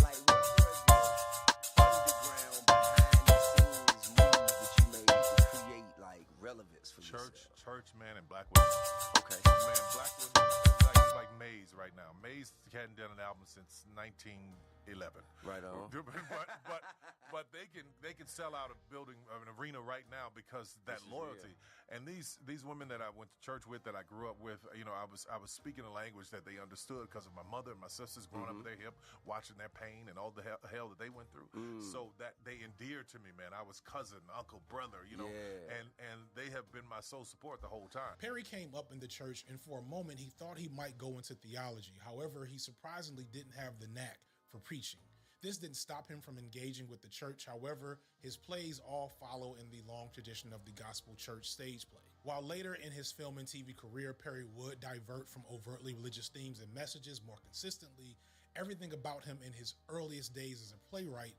Like, what was the underground, behind-the-scenes moves that you made to create, like, relevance for yourself? Church, man, and Black women. Okay. Man, Black women, it's like Maze right now. Maze hadn't done an album since 1911. Right on. But they can sell out a building, an arena right now because that loyalty. And these women that I went to church with, that I grew up with, you know, I was speaking a language that they understood because of my mother and my sisters growing up with their hip, watching their pain and all the hell that they went through. So that they endeared to me, man. I was cousin, uncle, brother, you know, and they have been my sole support the whole time. Perry came up in the church, and for a moment he thought he might go into theology. However, he surprisingly didn't have the knack for preaching. This didn't stop him from engaging with the church. However, his plays all follow in the long tradition of the gospel church stage play. While later in his film and TV career, Perry would divert from overtly religious themes and messages more consistently, everything about him in his earliest days as a playwright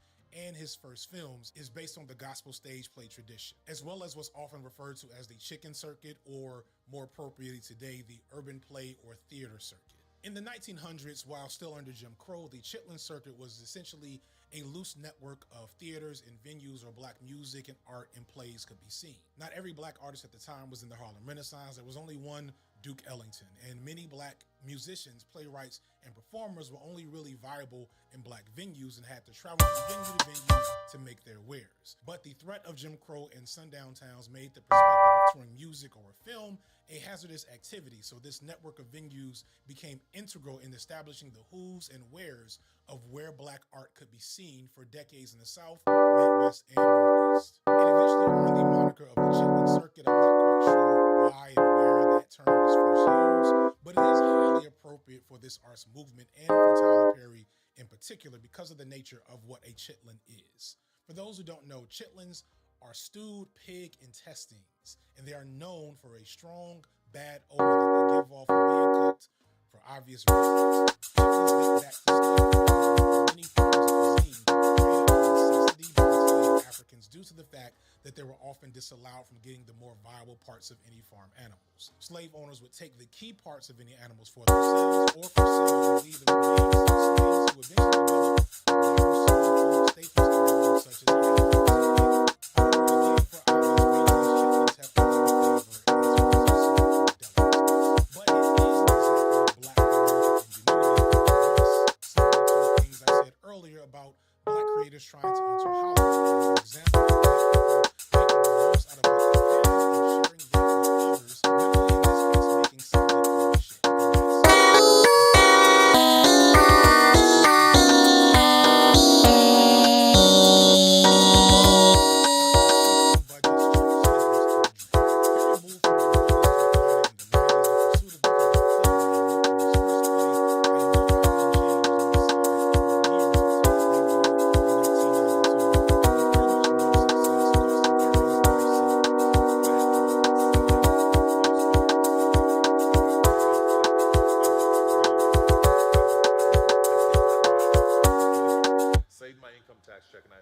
and his first films is based on the gospel stage play tradition, as well as what's often referred to as the chicken circuit, or more appropriately today, the urban play or theater circuit. In the 1900s, while still under Jim Crow, the Chitlin Circuit was essentially a loose network of theaters and venues where black music and art and plays could be seen. Not every black artist at the time was in the Harlem Renaissance. There was only one Duke Ellington, and many black musicians, playwrights, and performers were only really viable in black venues and had to travel from venue to venue to make their wares. But the threat of Jim Crow and sundown towns made the perspective of touring music or a film a hazardous activity, so this network of venues became integral in establishing the who's and where's of where black art could be seen for decades in the South, Midwest, and Northeast. It eventually earned the moniker of the Chitlin Circuit. I'm not quite sure why and where that term was first used, but it is highly appropriate for this arts movement and for Tyler Perry in particular because of the nature of what a chitlin is. For those who don't know, chitlins are stewed pig intestines, and they are known for a strong, bad odor that they give off when being cooked for obvious reasons. Chitlins date back to slavery, many forms of cuisine created out of necessity by enslaved Africans due to the fact that they were often disallowed from getting the more viable parts of any farm animals. Slave owners would take the key parts of any animals for themselves, or for sale would leave the remains to the slaves, who eventually developed large staples items such as animals. Trying to enter Hollywood. For example, making the most out of what they have and sharing that with others, literally in this case making something out of shit.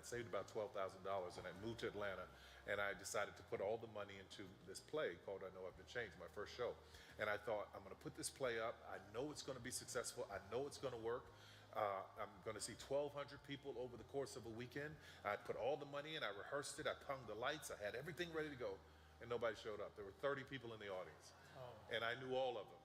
Saved about $12,000, and I moved to Atlanta, and I decided to put all the money into this play called I Know I've Been Changed, my first show. And I thought, I'm going to put this play up. I know it's going to be successful. I know it's going to work. I'm going to see 1,200 people over the course of a weekend. I put all the money in. I rehearsed it. I hung the lights. I had everything ready to go, and nobody showed up. There were 30 people in the audience, and I knew all of them.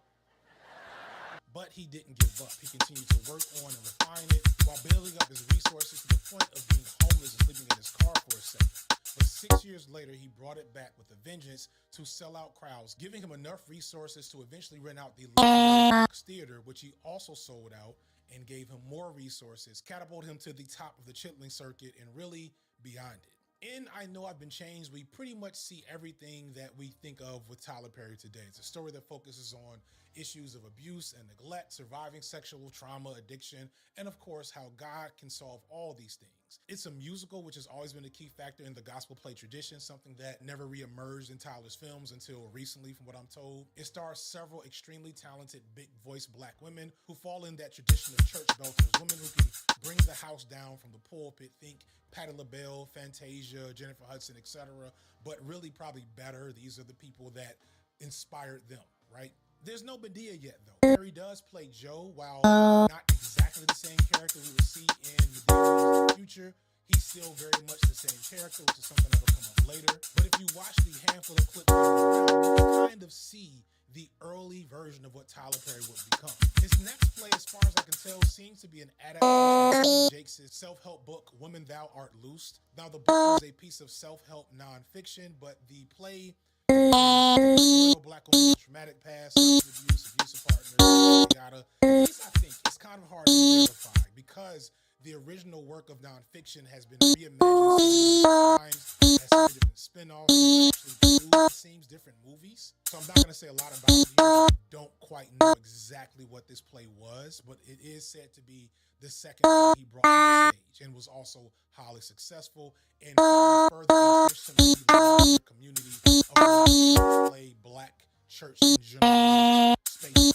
But he didn't give up. He continued to work on and refine it while building up his resources to the point of being homeless and sleeping in his car for a second. But 6 years later, he brought it back with a vengeance to sell out crowds, giving him enough resources to eventually rent out the Fox Theater, which he also sold out, and gave him more resources, catapulted him to the top of the Chitlin Circuit and really beyond it. In I Know I've Been Changed, we pretty much see everything that we think of with Tyler Perry today. It's a story that focuses on issues of abuse and neglect, surviving sexual trauma, addiction, and of course, how God can solve all these things. It's a musical, which has always been a key factor in the gospel play tradition, something that never reemerged in Tyler's films until recently, from what I'm told. It stars several extremely talented, big-voiced black women who fall in that tradition of church belters, women who can bring the house down from the pulpit. Think Patti LaBelle, Fantasia, Jennifer Hudson, etc. But really probably better, these are the people that inspired them, right? There's no Medea yet, though. Perry does play Joe, while not exactly the same character we would see in Medea in the future. He's still very much the same character, which is something that will come up later. But if you watch the handful of clips around, you can kind of see the early version of what Tyler Perry would become. His next play, as far as I can tell, seems to be an adaptation of Jakes' self-help book, Women Thou Art Loosed. Now, the book was a piece of self-help nonfiction, but the play black woman's traumatic past, abusive partners, yada. This, I think, is kind of hard to verify because the original work of nonfiction has been reimagined so many times, has so many different spin-offs, and actually behind the scenes different movies. So I'm not going to say a lot about it. I don't quite know exactly what this play was, but it is said to be the second play he brought to the stage and was also highly successful and probably further entrenched him in the larger community of play black church in general spaces.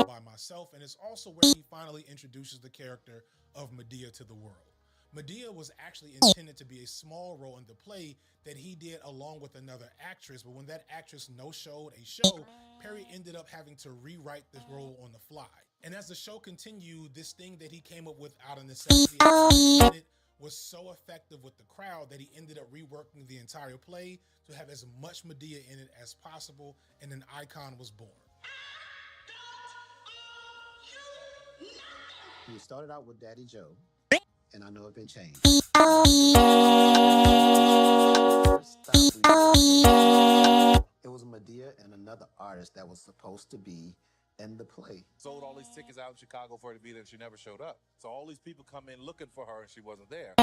By myself, and it's also where he finally introduces the character of Medea to the world. Medea was actually intended to be a small role in the play that he did along with another actress, but when that actress no-showed a show, Perry ended up having to rewrite this role on the fly. And as the show continued, this thing that he came up with out of necessity was so effective with the crowd that he ended up reworking the entire play to have as much Medea in it as possible, and an icon was born. You started out with Daddy Joe, and I know it been changed. It was Medea and another artist that was supposed to be in the play. Sold all these tickets out in Chicago for her to be there, and she never showed up. So all these people come in looking for her, and she wasn't there.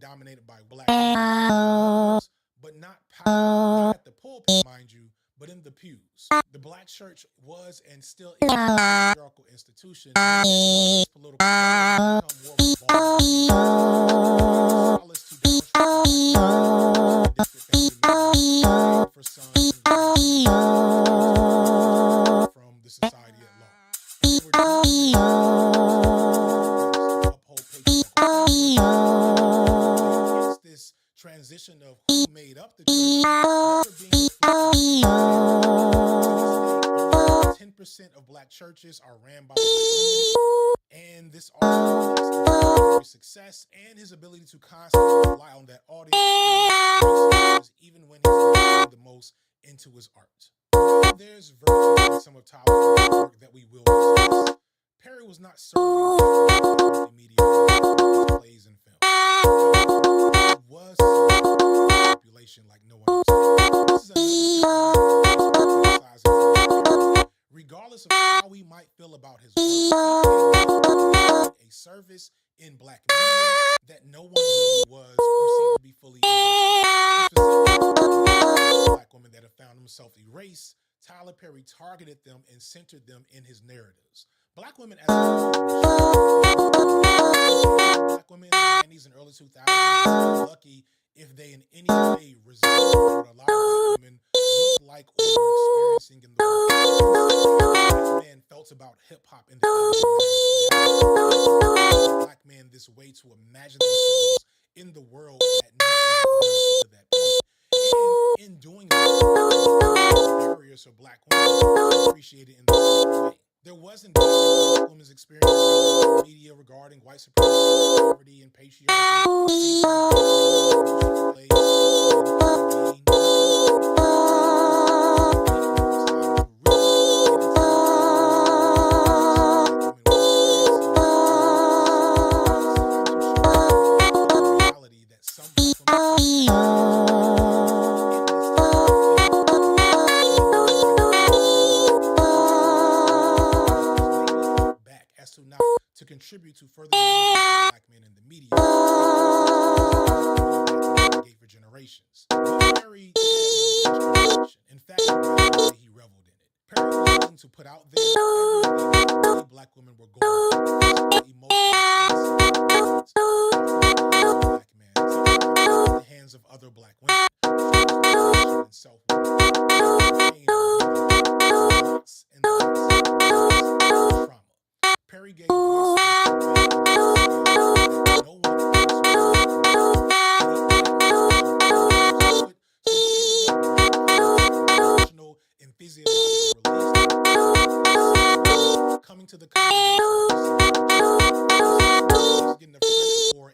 Dominated by black but not at the pulpit, mind you, but in the pews. The black church was and still is a patriarchal institution. Political for some from the society at large. It's this transition of who made up the church, never being 10% of black churches are ran by black women, and this also reflects his success and his ability to constantly rely on that audience, even when he's the most into his art. There's virtue in some of Tyler's work that we will discuss. Perry was not serving the media plays and films. He was serving population like no one else. This is another regardless of how we might feel about his work, a service in black media that no one really was or seemed to be fully black women that have found themselves erased. Tyler Perry targeted them and centered them in his narratives. Black women as black women in the 90s and early 2000s were lucky if they in any way resembled what a lot of black women look like or were producing and the black man felt about hip hop in the 80s. Black man this way to imagine themselves in the world that never had to that point. And in doing that, barriers for black women appreciated in the same way. There wasn't black women's experience in the media regarding white supremacy, poverty, and patriarchy. To contribute to further black men in the media for generations. Perry in fact, he reveled in it. Perry was willing to put out there everything black women were going through, emotional black men, in the hands of other black women, and self-worth, and trauma. Perry gave voice to no one and physiological release coming to the getting the credit for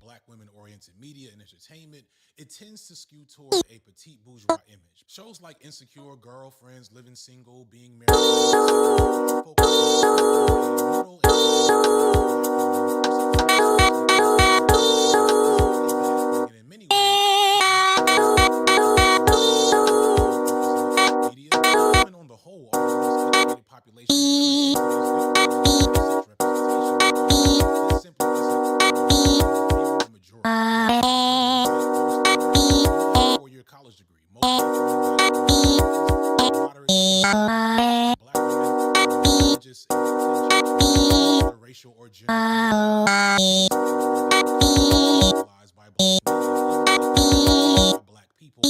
black women-oriented media and entertainment, it tends to skew toward a petite bourgeois image. Shows like Insecure, Girlfriends, Living Single, Being Married, and in many ways, media, women on the whole are the most educated population. This simply isn't majority. 4-year college degree. Most moderate black women just racial or gender by black people.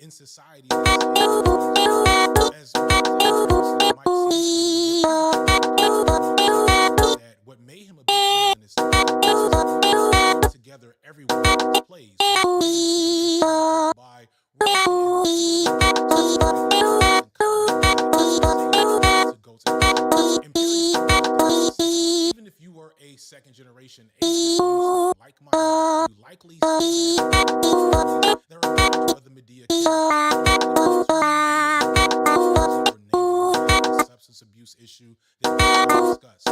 In society, as that what made him a big villain is together everyone plays by to go to even if you were a second generation like mine, you likely there are other media substance abuse issue that we discussed.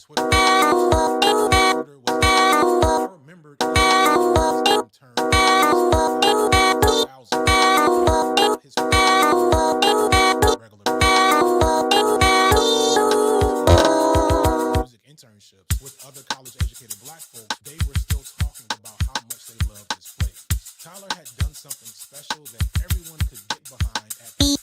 Twitter was I remembered term his regular music internships with other college educated black folks. They were still talking about how much they loved this place. Tyler had done something special that everyone could get behind at this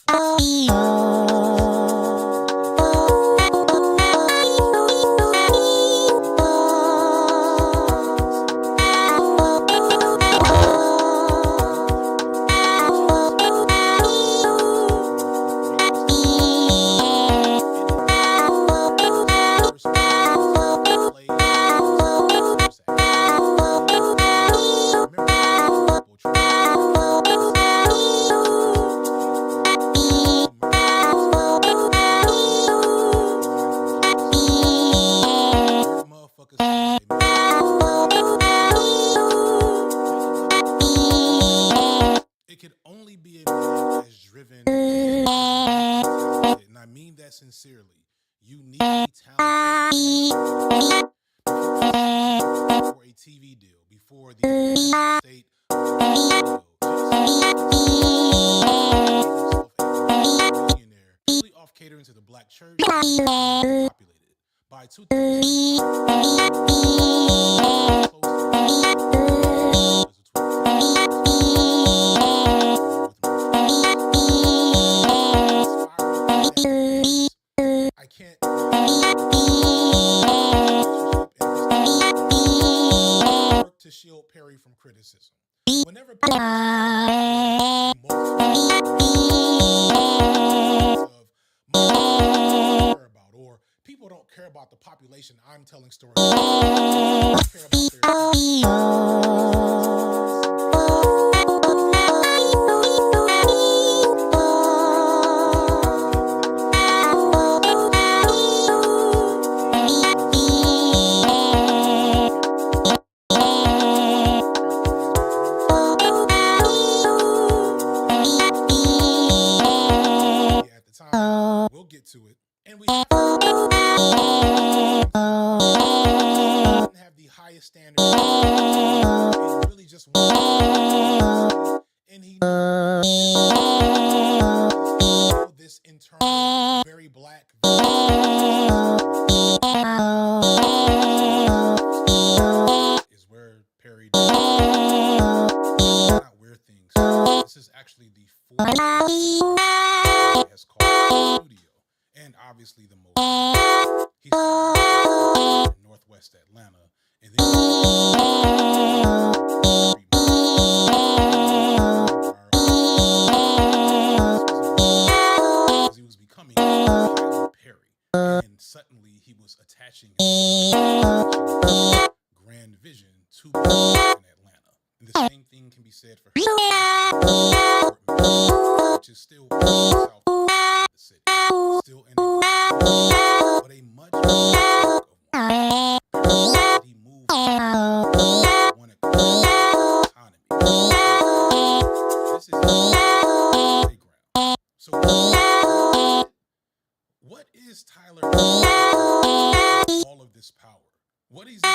and I mean that sincerely. You need to be talented for a TV deal, before the state millionaire, purely off catering to the black church, populated by 2000. I can't work to shield Perry from criticism. Whenever people care about, or people don't care about the population I'm telling stories about, care about at the time. We'll get to it. And we didn't have the highest standard. And really just wanted, and he knew this internal, very black is where Perry not where things. This is actually the fourth has called studio, and obviously the most. He's in Northwest Atlanta, and then he was becoming Tyler Perry, and suddenly he was attaching grand vision to in Atlanta. And the same thing can be said for which is still south of the city, still in but a much he moved one economy. This is playground. So what is Tyler all of this power? What is he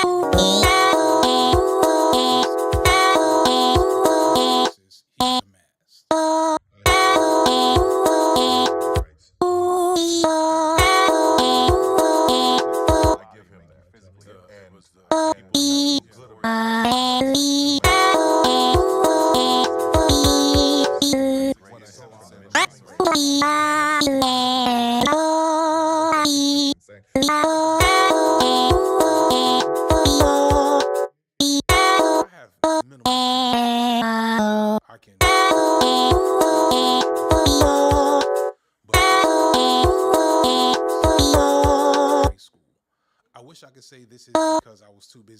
I wish I could say this is because I was too busy.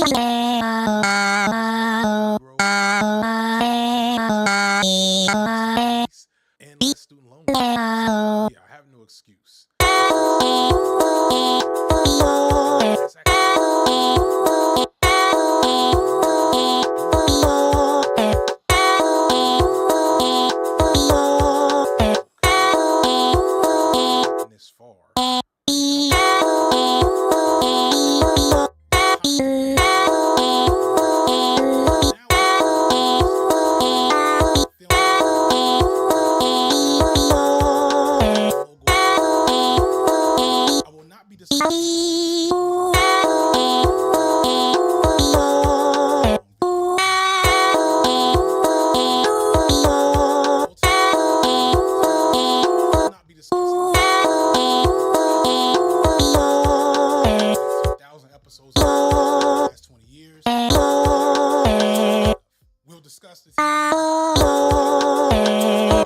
And less student loan. Yeah, I have no excuse. This far. We'll discuss this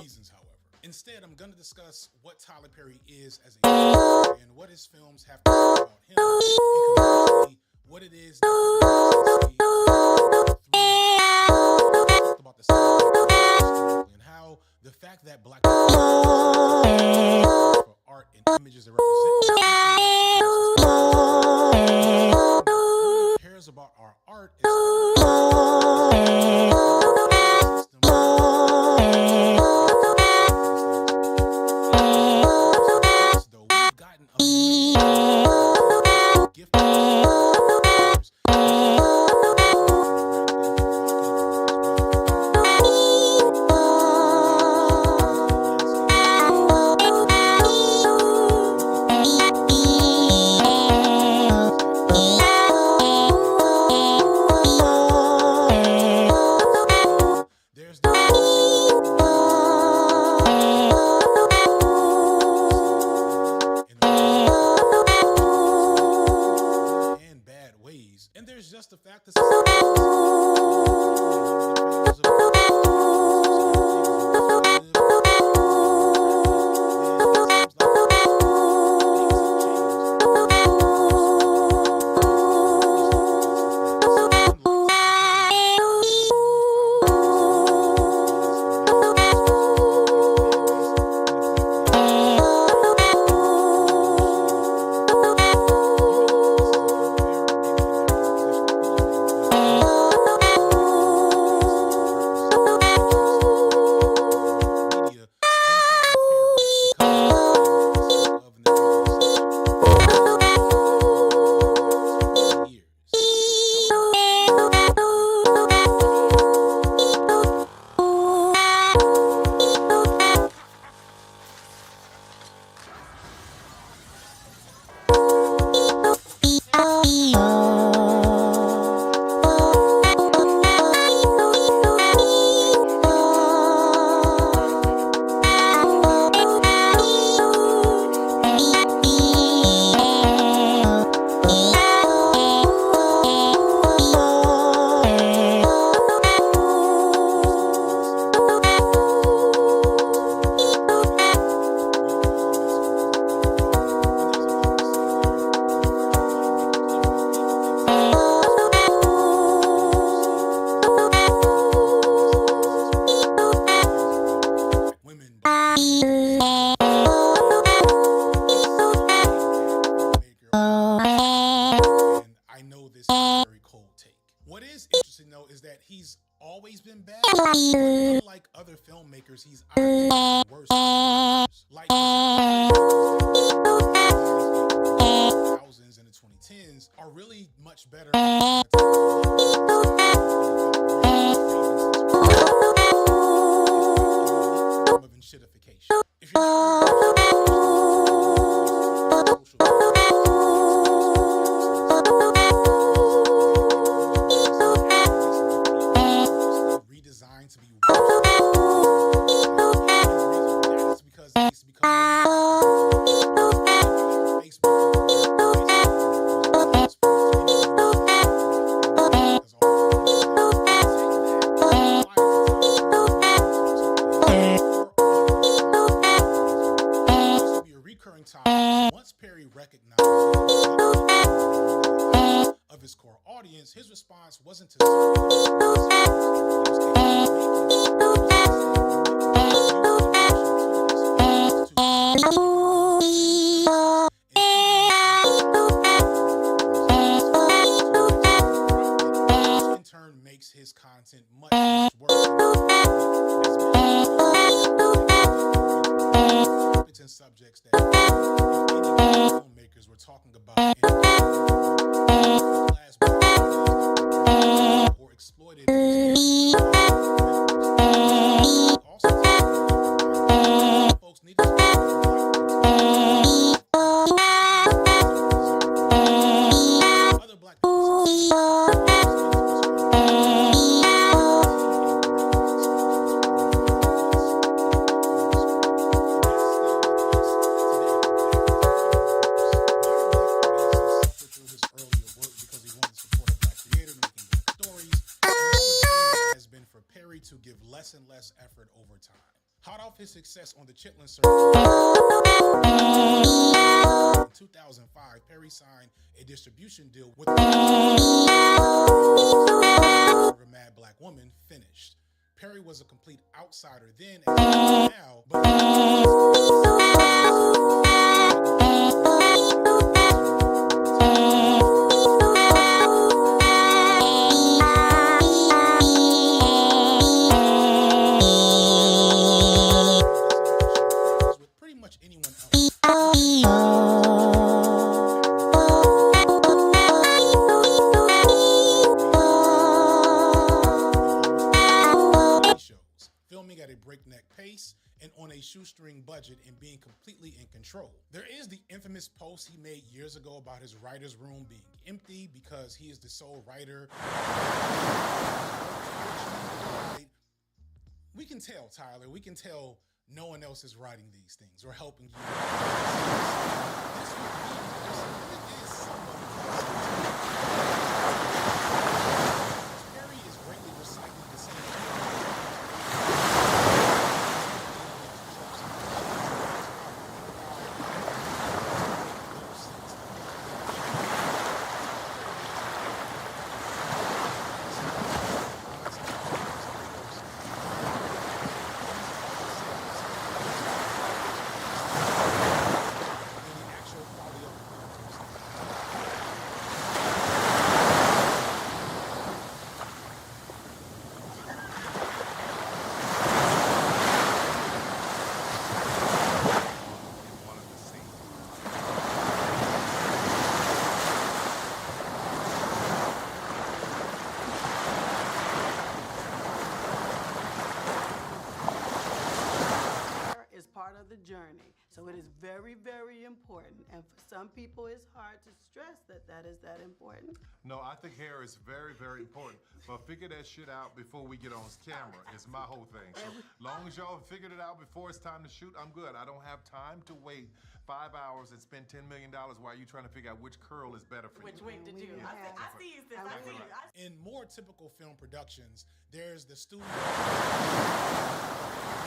reasons, however. Instead, I'm going to discuss what Tyler Perry is as a and what his films have to say about him, and commercially, what it is about the and how the fact that black people for art and images that represent cares about our art is filmmakers, he's arguably worse than others. Like thousands and the 2010s are really much better of enshittification. If you're redesigned to be worse because it's become recurring topic. Once Perry recognized of his core audience, his response wasn't to in turn makes his content much worse. And subjects that filmmakers were talking about or exploited. Also, folks need to other black to give less and less effort over time. Hot off his success on the Chitlin circuit, in 2005, Perry signed a distribution deal with Mad Black Woman finished. Perry was a complete outsider then and now, but filming at a breakneck pace and on a shoestring budget and being completely in control. There is the infamous post he made years ago about his writer's room being empty because he is the sole writer. We can tell, Tyler, we can tell no one else is writing these things or helping you. Perry is greatly recycling the same. The journey. So it is very, very important. And for some people, it's hard to stress that is that important. No, I think hair is very, very important. But figure that shit out before we get on camera. It's my whole thing. So long as y'all figured it out before it's time to shoot, I'm good. I don't have time to wait 5 hours and spend $10 million while you're trying to figure out which curl is better for you. Which wig to do. I see you, sis. I see you. In more typical film productions, there's the studio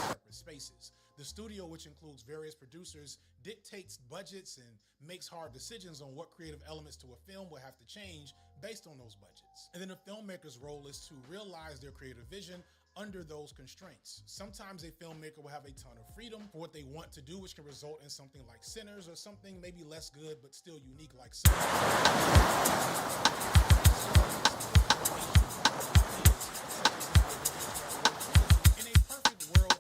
separate spaces. The studio, which includes various producers, dictates budgets and makes hard decisions on what creative elements to a film will have to change based on those budgets. And then the filmmaker's role is to realize their creative vision under those constraints. Sometimes a filmmaker will have a ton of freedom for what they want to do, which can result in something like Sinners or something maybe less good but still unique like Sinners. In a perfect world,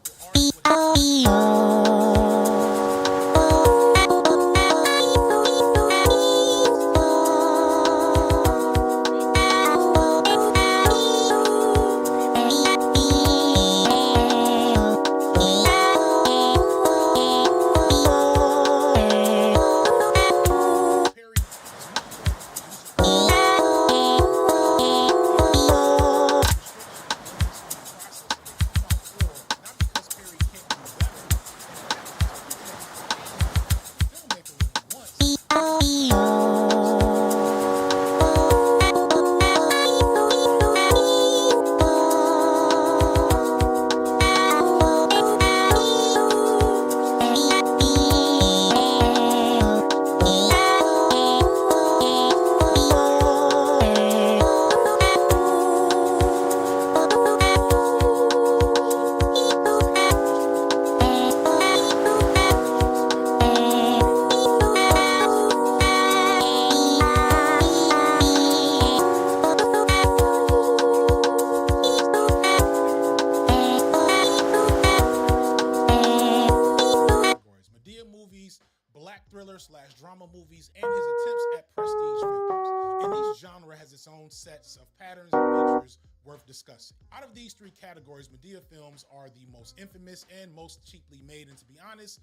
Drama movies and his attempts at prestige films. And each genre has its own sets of patterns and features worth discussing. Out of these three categories, Madea films are the most infamous and most cheaply made, and to be honest,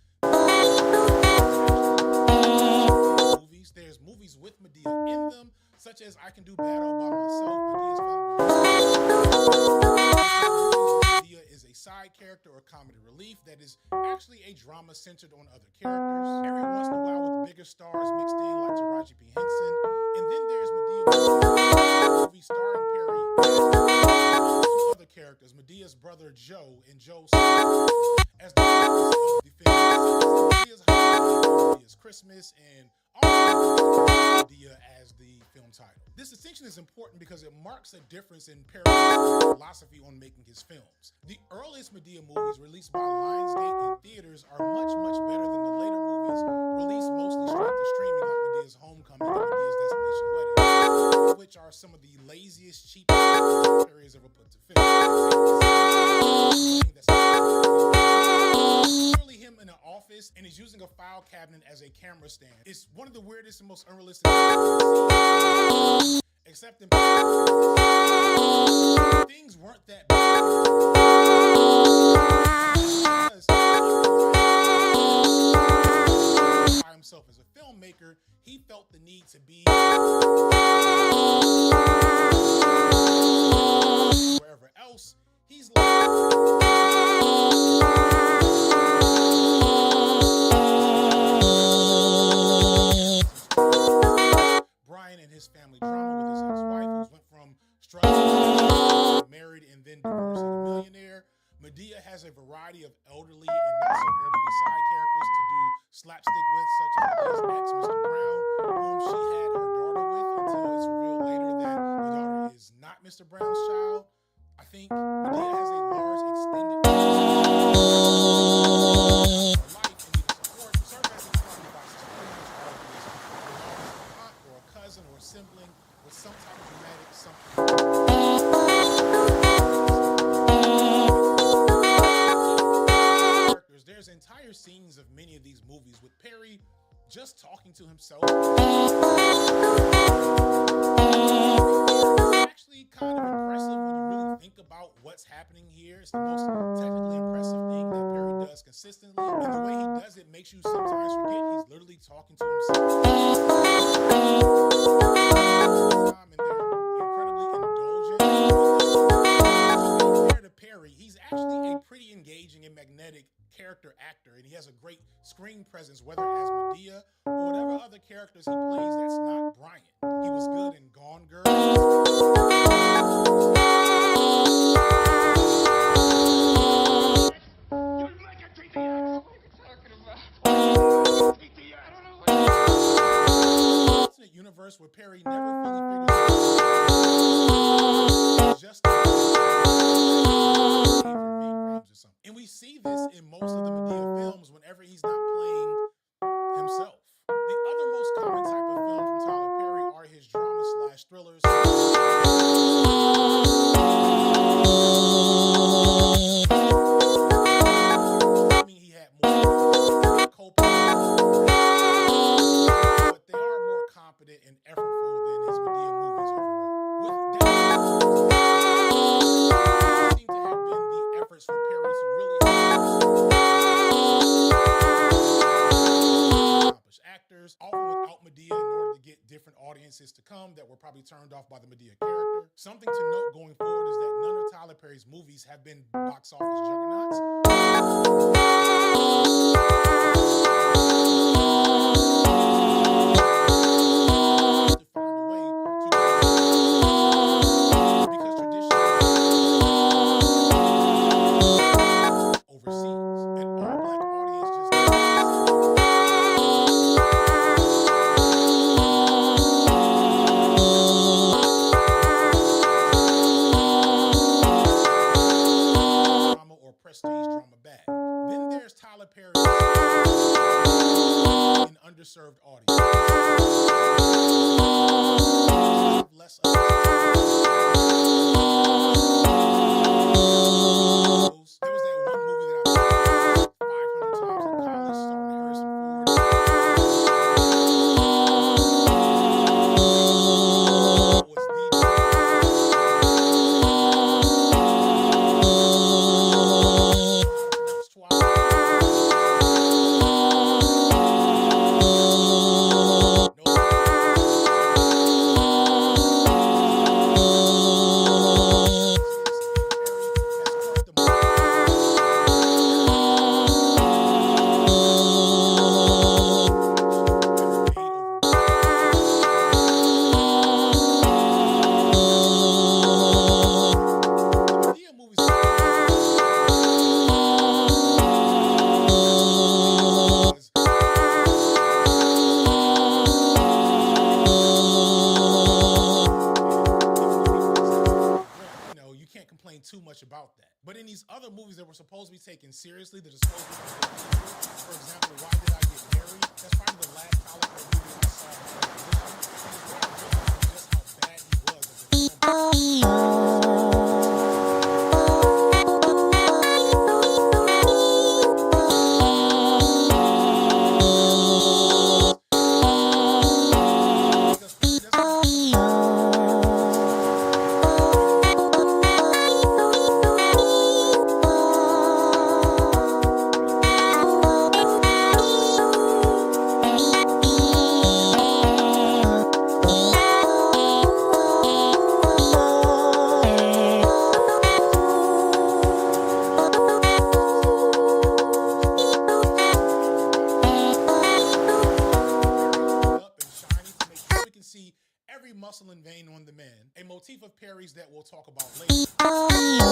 movies. There's movies with Madea in them, such as I Can Do Bad All By Myself. Madea is a side character or comedy relief that is actually a drama centered on other characters. Every once in a while with bigger stars mixed in like Taraji P. Henson. And then there's Madea movie starring Perry and other characters. Medea's brother Joe and Joe as the focus of the film. Medea's Holiday, Medea's Christmas, and also Madea as the film title. This distinction is important because it marks a difference in Perry's philosophy on making his films. The earliest Madea movies released by Lionsgate in theaters are much, much better than the later movies released mostly straight to streaming, like Medea's Homecoming and Medea's Destination Wedding, which are some of the laziest, cheapest movies Perry has ever put to film. Clearly him in an office and he's using a file cabinet as a camera stand. It's one of the weirdest and most unrealistic things, except in things weren't that bad. By himself as a filmmaker, he felt the need to be wherever else. He's like Brian and his family drama with his ex-wife, who went from struggling, married, and then divorcing a millionaire. Madea has a variety of elderly and not so elderly side characters to do slapstick with, such as Medea's ex, Mr. Brown, whom she had her daughter with until it's revealed later that the daughter is not Mr. Brown's child. I think Madea has a large extended life and needed support. Serve as a device to pretty much all of this, a aunt or a cousin or a sibling with some type of dramatic something. There's entire scenes of many of these movies with Perry just talking to himself. It's actually kind of impressive when you really think about what's happening here. It's the most technically impressive thing that Perry does consistently. And the way he does it makes you sometimes forget he's literally talking to himself. And they're incredibly indulgent. Compared to Perry, he's actually a pretty engaging and magnetic character actor, and he has a great screen presence, whether as Madea or whatever other characters he plays that's not Brian. He was good in Gone Girl. Alternate universe where Perry never fully figures just and we see this in most of the Madea films whenever he's not playing himself. The other most common type of film from Tyler Perry are his drama/thrillers. actors, often without Medea, in order to get different audiences to come that were probably turned off by the Medea character. Something to note going forward is that none of Tyler Perry's movies have been box office juggernauts. Prestige drama bag. Then there's Tyler Perry, an underserved audience. Less of there was that one movie that I watched 500 times in college starring Harrison Ford. Too much about that. But in these other movies that were supposed to be taken seriously, that are supposed to be for example, Why Did I Get Married? That's probably the last Tyler Perry movie I saw. Just how bad he was as a muscle and vein on the man, a motif of Perry's that we'll talk about later.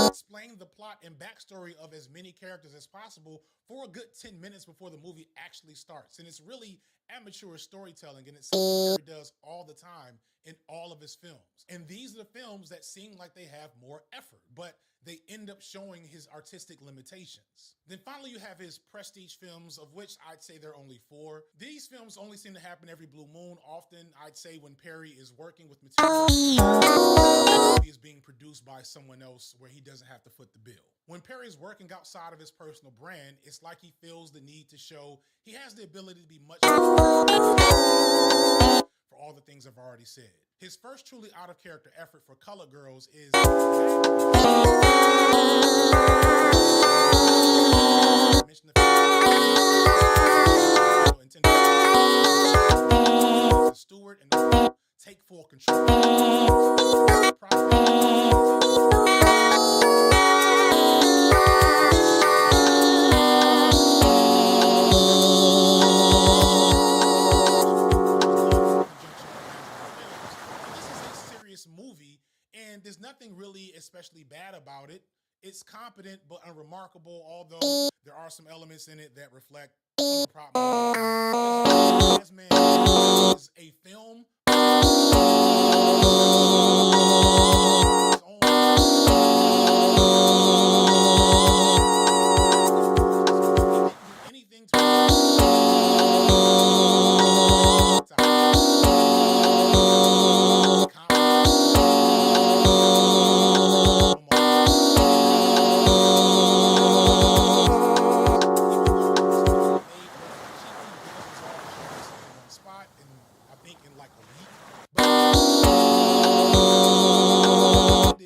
Explain the plot and backstory of as many characters as possible for a good 10 minutes before the movie actually starts. And it's really amateur storytelling, and it's something Perry does all the time in all of his films. And these are the films that seem like they have more effort, but they end up showing his artistic limitations. Then finally, you have his prestige films, of which I'd say there are only 4. These films only seem to happen every blue moon. Often, I'd say when Perry is working with material, the movie is being produced by someone else where he doesn't have to foot the bill. When Perry is working outside of his personal brand, it's like he feels the need to show he has the ability to be much for all the things I've already said. His first truly out-of-character effort for Color Girls is Stewart and take full control. Movie, and there's nothing really especially bad about it. It's competent but unremarkable, although there are some elements in it that reflect Yes Man is a film anything to spot in, I think, in like a week. But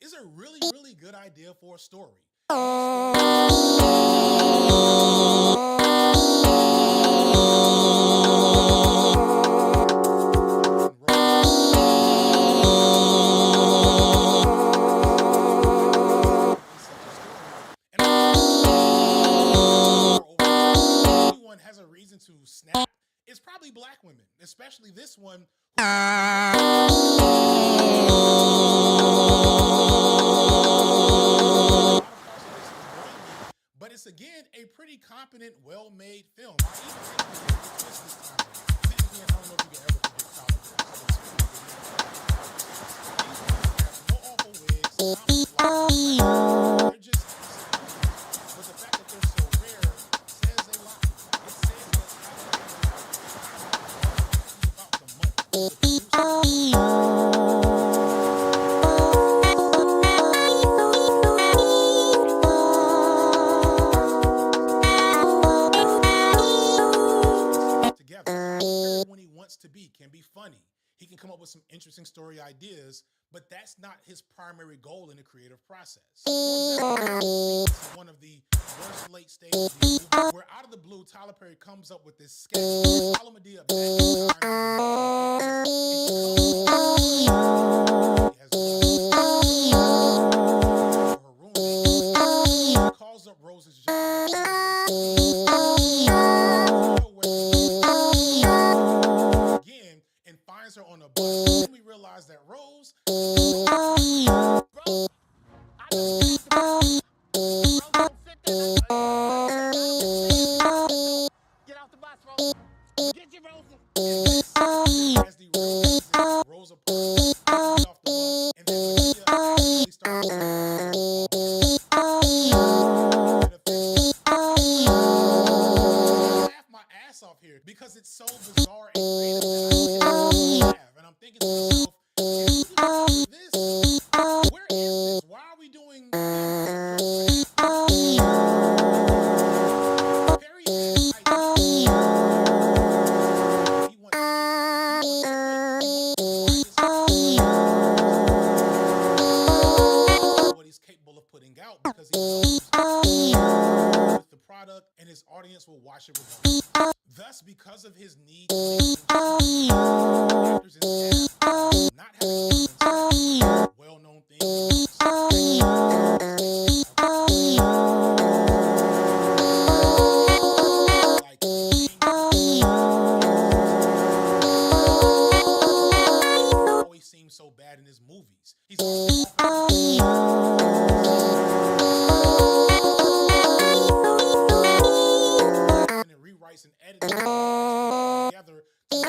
it's a really, really good idea for a story. snap, it's probably black women, especially this one. But it's again a pretty competent, well-made film. I even think it's a twist this time. Then again, I don't know if you can ever predict Tyler Perry. No awful wigs, they're just but the fact that they're so rare says a lot. It says that Tyler Perry is about when he wants to be, can be funny. He can come up with some interesting story ideas, but that's not his primary goal in the creative process. For example, one of the worst late stage deals where out of the blue, Tyler Perry comes up with this sketch where Follow Medea back in time calls up Rose's job again and finds her on a bus. Then we realize that Rose Get off the bus, Rosa. Get your Rosa. As the Rosa Parks off the bus, and then Medea actually starts laugh my ass off here because it's so bizarre and creative that I laugh. And I'm thinking to myself, this, where is this? Why are we doing Perry what he's capable of putting out because he knows with the product and his audience will watch it regardless. Thus, because of his need to make actors and staff not having well-known things always seems so bad in his movies. He's and it rewrites and edits together to make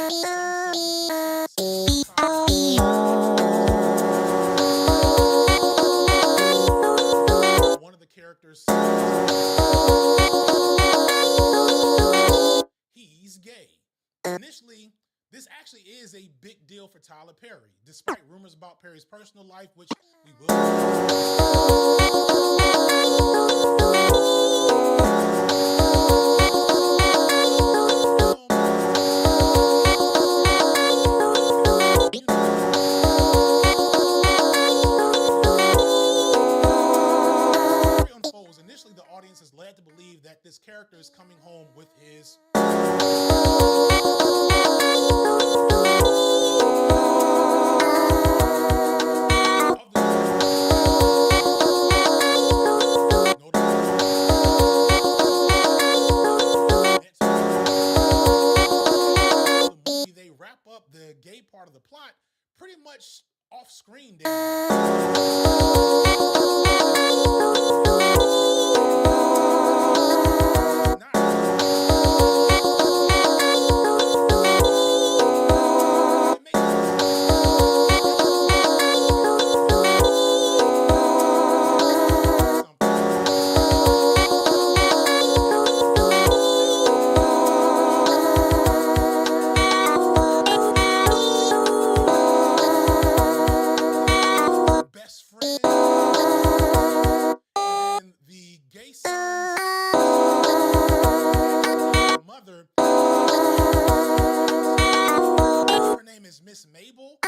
one of the characters he's gay. Initially, this actually is a big deal for Tyler Perry, despite rumors about Perry's personal life, which we will. Unfolds. Initially, the audience is led to believe that this character is coming home with his they wrap up the gay part of the plot pretty much off screen. Miss Mabel.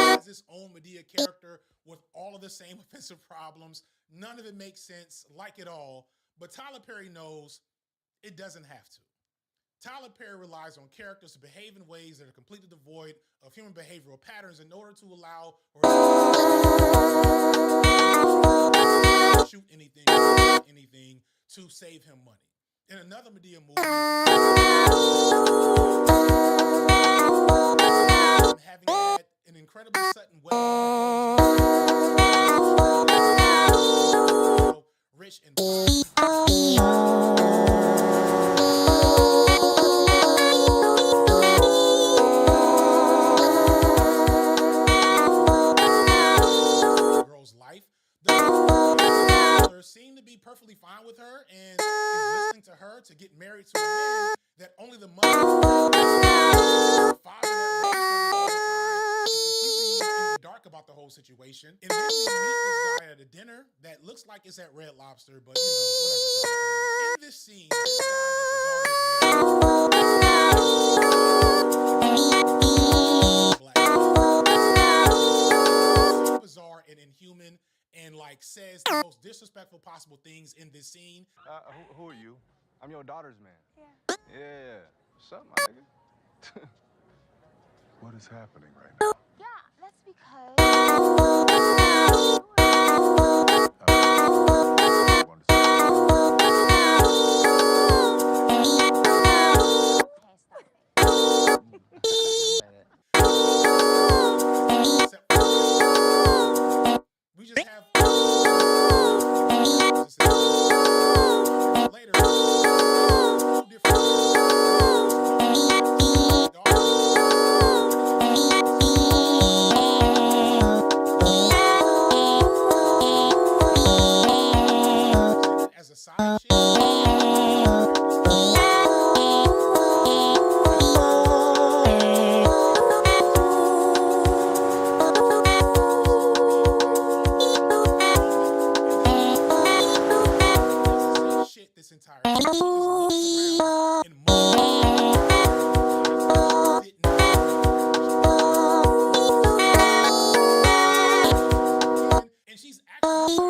Has his own Medea character with all of the same offensive problems. None of it makes sense, like it all. But Tyler Perry knows it doesn't have to. Tyler Perry relies on characters to behave in ways that are completely devoid of human behavioral patterns in order to allow or shoot anything to save him money. In another Madea movie, having had an incredibly sudden wedding, rich and girl's life. The seemed to be perfectly fine with her and is listening to her to get married to a man that only the mother, father that raised her all the time is completely in the dark about the whole situation. And then we meet this guy at a dinner that looks like it's at Red Lobster, but you know, whatever. In this scene, this guy that the daughter is bizarre and inhuman, and like says the most disrespectful possible things in this scene. Who are you? I'm your daughter's man. Yeah. Yeah. What's up, my nigga? What is happening right now? Yeah, that's because. We just have later as a side chick. This entire thing. She just looks around and and she's actually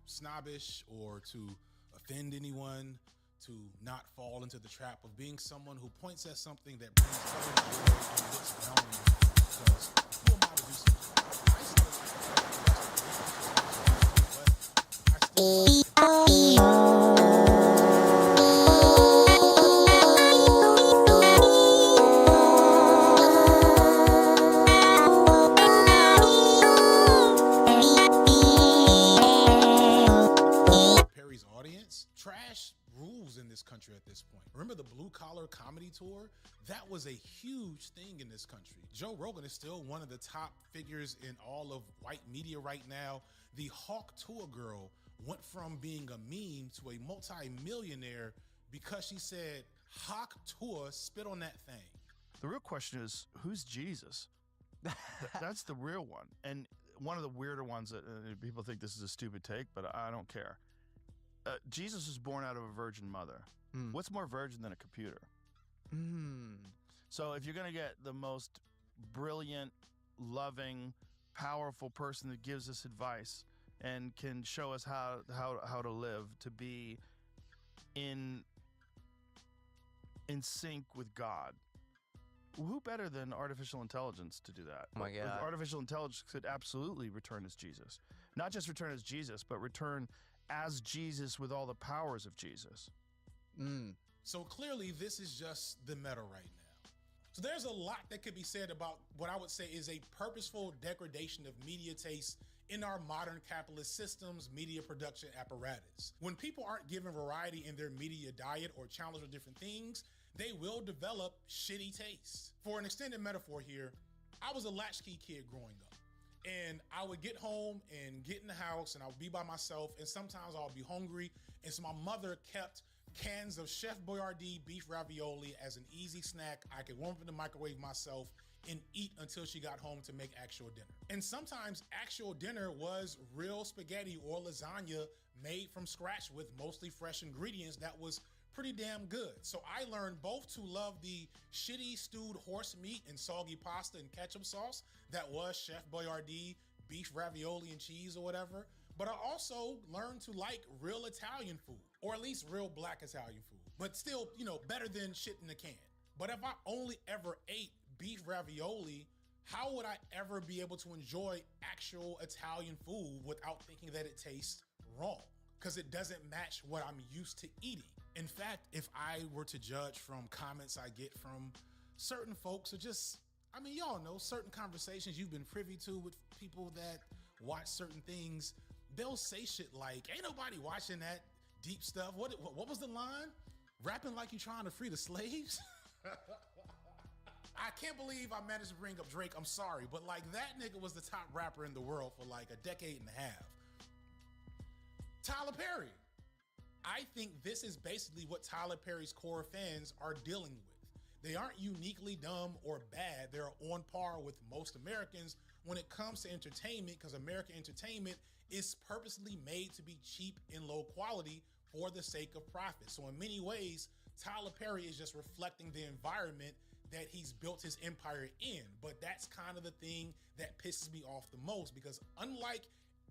snobbish or to offend anyone, to not fall into the trap of being someone who points at something that brings others joy and looks down on you. Because who am I to do something? I still Perry's audience. Trash rules in this country at this point. Remember the Blue Collar Comedy Tour? That was a huge thing in this country. Joe Rogan is still one of the top figures in all of white media right now. The Hawk Tour girl went from being a meme to a multi-millionaire because she said, Hawk Tour, spit on that thing. The real question is, who's Jesus? That's the real one. And one of the weirder ones that people think this is a stupid take, but I don't care. Jesus was born out of a virgin mother. What's more virgin than a computer? So if you're going to get the most brilliant, loving, powerful person that gives us advice and can show us how to live, to be in sync with God, who better than artificial intelligence to do that? Oh my God. Artificial intelligence could absolutely return as Jesus. Not just return as Jesus, but return as Jesus with all the powers of Jesus. So clearly this is just the meta right now. So there's a lot that could be said about what I would say is a purposeful degradation of media taste in our modern capitalist systems, media production apparatus. When people aren't given variety in their media diet or challenged with different things, they will develop shitty tastes. For an extended metaphor here, I was a latchkey kid growing up. And I would get home and get in the house and I would be by myself. And sometimes I would be hungry. And so my mother kept cans of Chef Boyardee beef ravioli as an easy snack I could warm up in the microwave myself and eat until she got home to make actual dinner. And sometimes actual dinner was real spaghetti or lasagna made from scratch with mostly fresh ingredients that was pretty damn good. So I learned both to love the shitty stewed horse meat and soggy pasta and ketchup sauce that was Chef Boyardee beef ravioli and cheese or whatever. But I also learned to like real Italian food, or at least real black Italian food. But still, you know, better than shit in a can. But if I only ever ate beef ravioli, how would I ever be able to enjoy actual Italian food without thinking that it tastes wrong? Because it doesn't match what I'm used to eating. In fact, if I were to judge from comments I get from certain folks, or just, I mean, y'all know certain conversations you've been privy to with people that watch certain things, they'll say shit like, ain't nobody watching that deep stuff. What was the line? Rapping like you trying to free the slaves? I can't believe I managed to bring up Drake. I'm sorry, but like that nigga was the top rapper in the world for like a decade and a half. Tyler Perry. I think this is basically what Tyler Perry's core fans are dealing with. They aren't uniquely dumb or bad. They're on par with most Americans when it comes to entertainment, because American entertainment is purposely made to be cheap and low quality for the sake of profit. So in many ways, Tyler Perry is just reflecting the environment that he's built his empire in. But that's kind of the thing that pisses me off the most, because unlike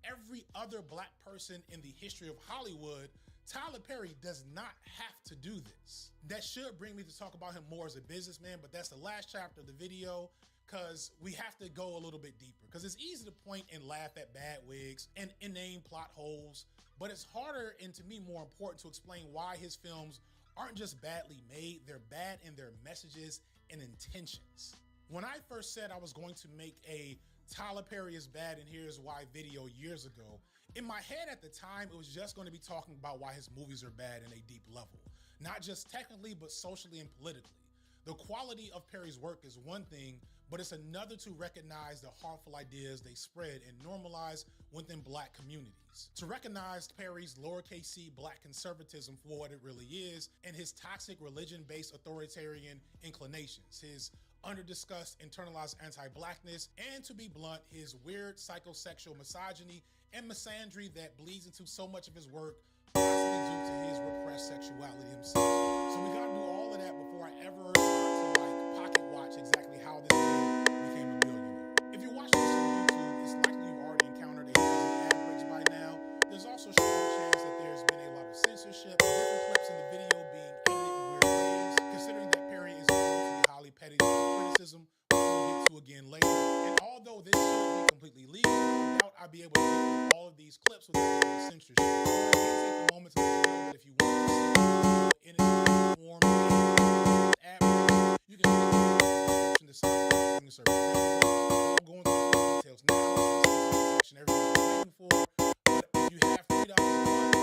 every other black person in the history of Hollywood, Tyler Perry does not have to do this. That should bring me to talk about him more as a businessman, but that's the last chapter of the video, because we have to go a little bit deeper. Because it's easy to point and laugh at bad wigs and inane plot holes, but it's harder and to me more important to explain why his films aren't just badly made, they're bad in their messages and intentions. When I first said I was going to make a Tyler Perry is bad and here's why video years ago, in my head at the time, it was just going to be talking about why his movies are bad in a deep level. Not just technically, but socially and politically. The quality of Perry's work is one thing, but it's another to recognize the harmful ideas they spread and normalize within black communities. To recognize Perry's lowercase c black conservatism for what it really is, and his toxic religion-based authoritarian inclinations, his under-discussed internalized anti-blackness, and to be blunt, his weird psychosexual misogyny and misandry that bleeds into so much of his work, possibly due to his repressed sexuality himself. So we gotta do all of that before I ever start to like pocket watch exactly how this man became a billionaire. If you're watching this on YouTube, it's likely you've already encountered a dozen ad breaks by now. There's also a strong chance that there's been a lot of censorship and different clips in the video being edited in weird ways, considering that Perry is known to be highly petty criticism, which we'll get to again later. And although this should be completely legal, I doubt I'd be able to get through all of these clips without any censorship. So I can take a moment to let you know that if you want to see the video in its form, ad breaks, you can click the description to sign up for the streaming service. I'm going through the details now. This is the section everyone's waiting for. But if you have $3 a month,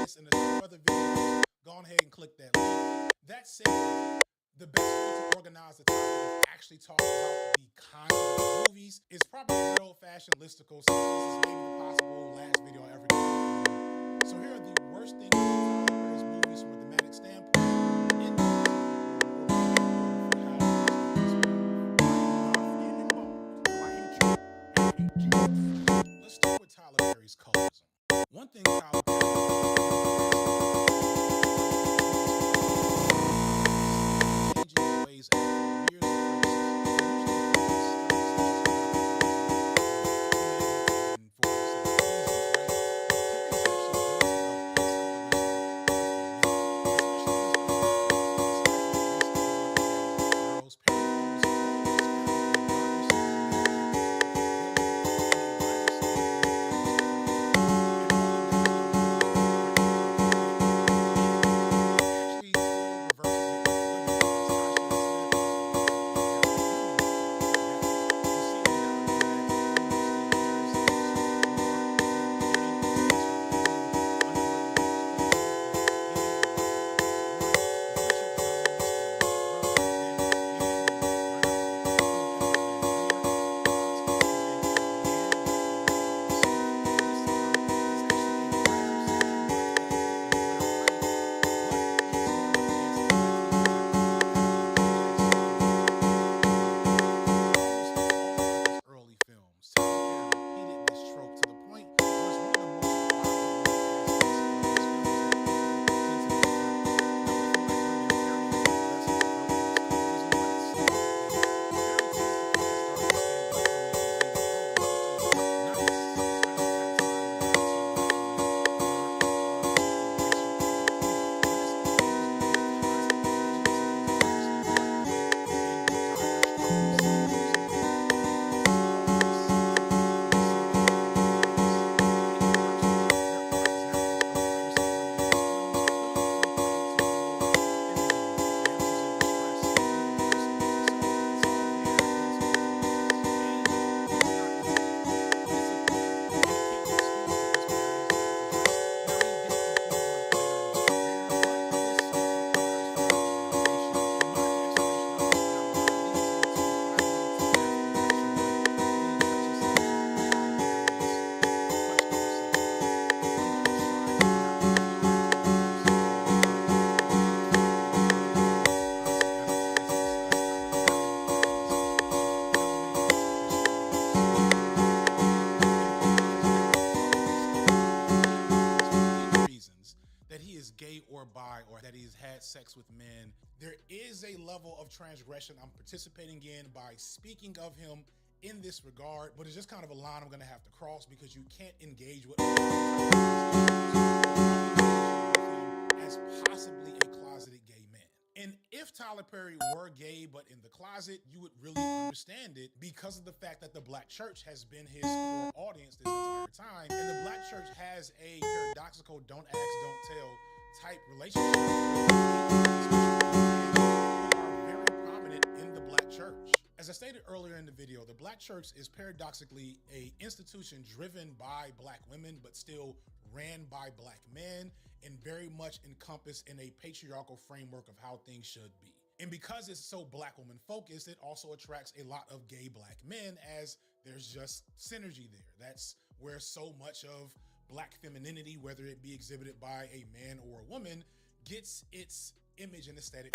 this and a few other videos, go ahead and click that link. That said, the best way to organize the topic of actually talking about the content of movies is probably a good old-fashioned listicle, since this is maybe the possible last video I ever did. So here are the worst things about Tyler Perry's movies from a thematic standpoint. Let's start with Tyler Perry's colorism. One thing Tyler Perry ways after years of has had sex with men. There is a level of transgression I'm participating in by speaking of him in this regard, but it's just kind of a line I'm gonna have to cross because you can't engage with as possibly a closeted gay man. And if Tyler Perry were gay but in the closet, you would really understand it because of the fact that the black church has been his core audience this entire time. And the black church has a paradoxical don't ask, don't tell type relationship who are very prominent in the black church. As I stated earlier in the video, the black church is paradoxically an institution driven by black women, but still ran by black men and very much encompassed in a patriarchal framework of how things should be. And because it's so black woman focused, it also attracts a lot of gay black men as there's just synergy there. That's where so much of black femininity, whether it be exhibited by a man or a woman, gets its image and aesthetic.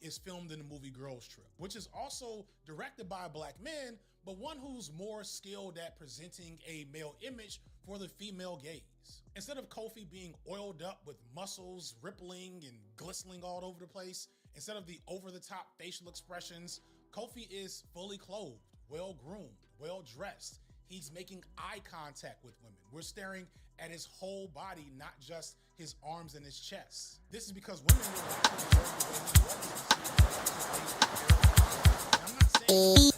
Is filmed in the movie Girls Trip, which is also directed by black men, but one who's more skilled at presenting a male image for the female gaze. Instead of Kofi being oiled up with muscles rippling and glistening all over the place, instead of the over-the-top facial expressions, Kofi is fully clothed, well-groomed, well-dressed. He's making eye contact with women. We're staring at his whole body, not just his arms and his chest. This is because women will like to observe the way he walks. I'm not saying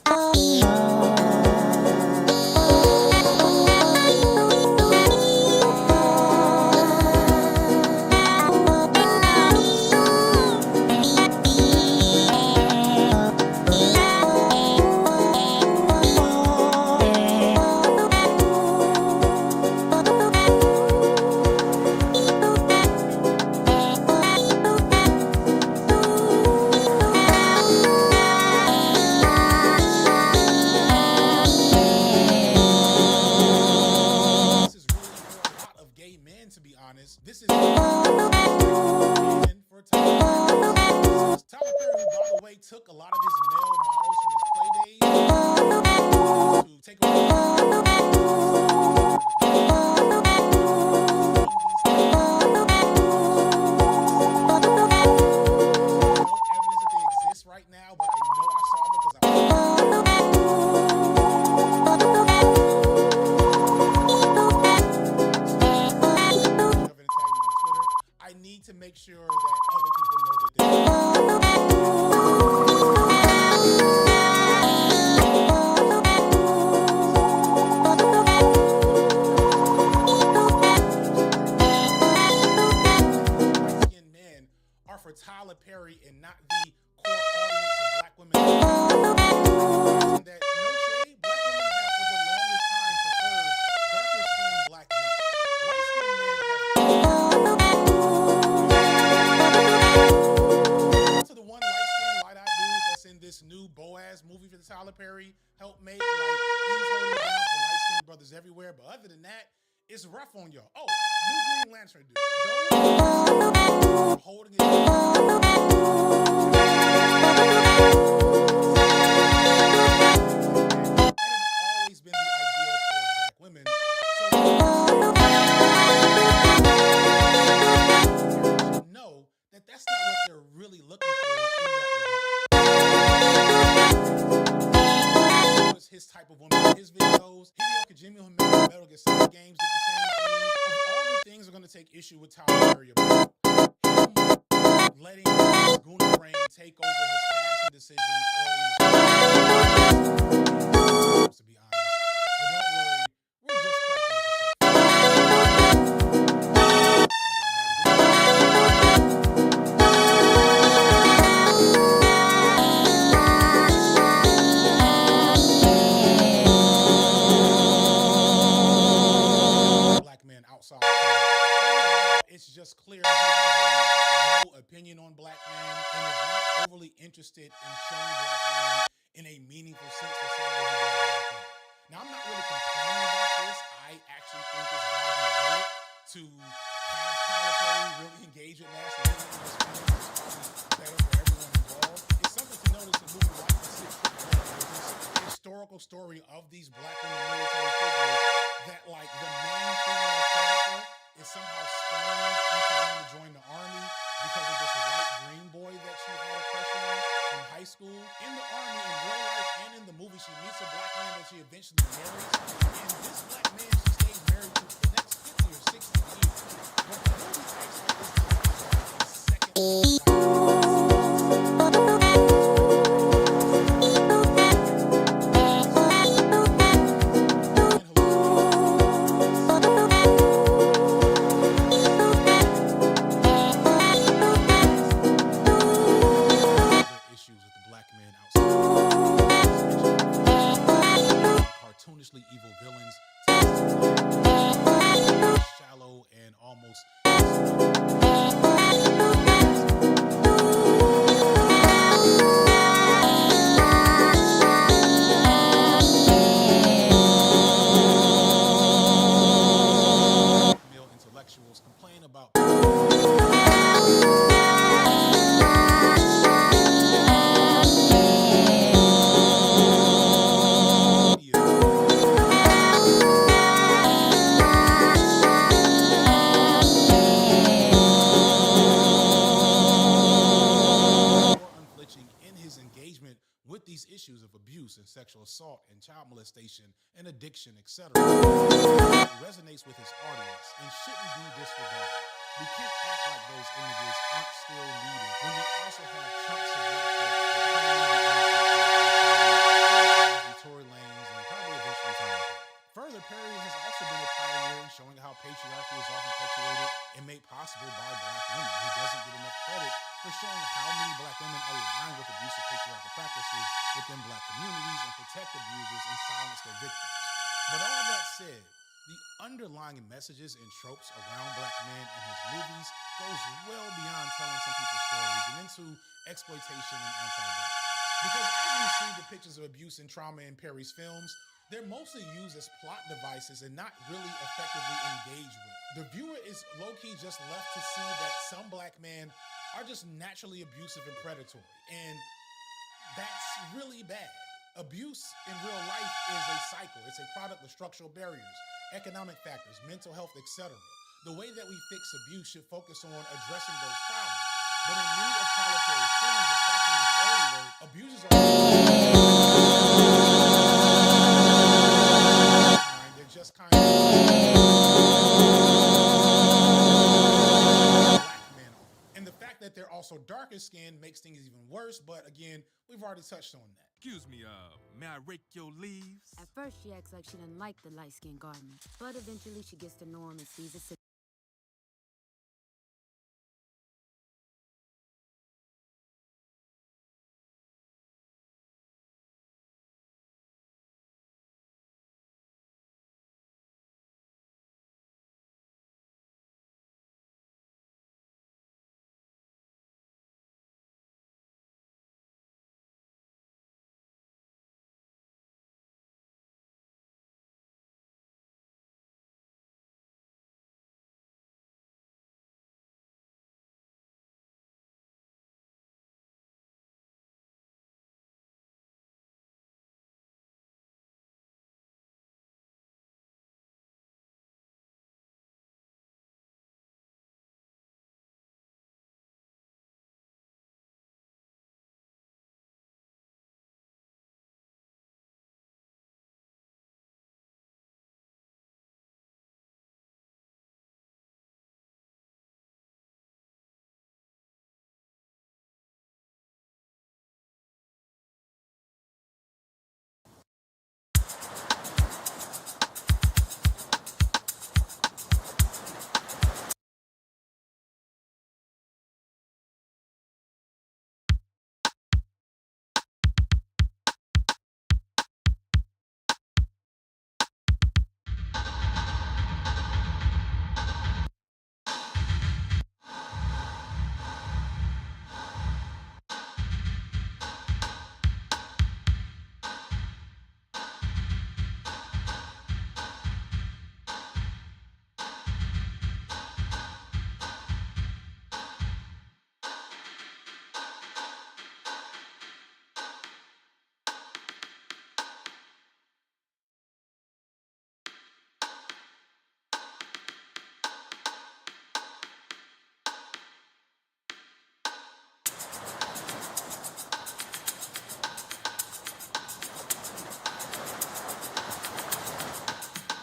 there. But other than that, it's rough on y'all. Oh, new Green Lantern dude. Those holding it. That have always been the ideal towards black women. So know that that's not what they're really looking for in that regard. Was his type of woman in his videos. Hideo Kojima, who made Metal Gear Solid games, did the same thing. Of all the things are going to take issue with Tyler Perry about him letting his Gooner brain take over his passing decisions early in his to be honest. But don't worry, we're just cracking the black men outside. It's just clear that he has a low opinion on black men and is not overly interested in showing black men in a meaningful sense the same way he does black men. Now, I'm not really complaining about this. I actually think it's dodging the bullet to have Tyler Perry really engage with masculinity in this film. It's probably better for everyone involved. It's something to notice in movies like The Sixth Sense, historical story of these black women military figures that like the main female character is somehow spurned into wanting to join the army because of this white green boy that she had a crush on in high school. In the army, in real life, and in the movie, she meets a black man that she eventually marries. And this black man she stays married to for the next 50 or 60 years. But the movie acts like this guy is like a second cartoonishly evil villains, shallow and almost male intellectuals complain about in his engagement with these issues of abuse and sexual assault and child molestation and addiction, etc. It resonates with his audience and shouldn't be disregarded. We can't act like those images aren't still needed when we also have chunks of black folks Tory Lanez and probably eventually Tyler Perry. Further, Perry has also been a pioneer in showing how patriarchy is often perpetuated and made possible by black women. He doesn't get enough credit for showing how many black women align with abusive patriarchal practices within black communities and protect abusers and silence their victims. But all that said, the underlying messages and tropes around black men in his movies goes well beyond telling some people's stories and into exploitation and anti-black. Because as we see the pictures of abuse and trauma in Perry's films, they're mostly used as plot devices and not really effectively engaged with. The viewer is low-key just left to see that some black men are just naturally abusive and predatory. And that's really bad. Abuse in real life is a cycle. It's a product of structural barriers, economic factors, mental health, etc. The way that we fix abuse should focus on addressing those problems. But in many of Tyler Perry's films, especially in his early work, abusers are they're just kind of black men are. And the fact that they're also darker skinned makes things even worse, but again, we've already touched on that. Excuse me, may I rake your leaves? At first, she acts like she didn't like the light-skinned gardener, but eventually she gets to know him and sees a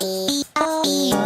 Bye.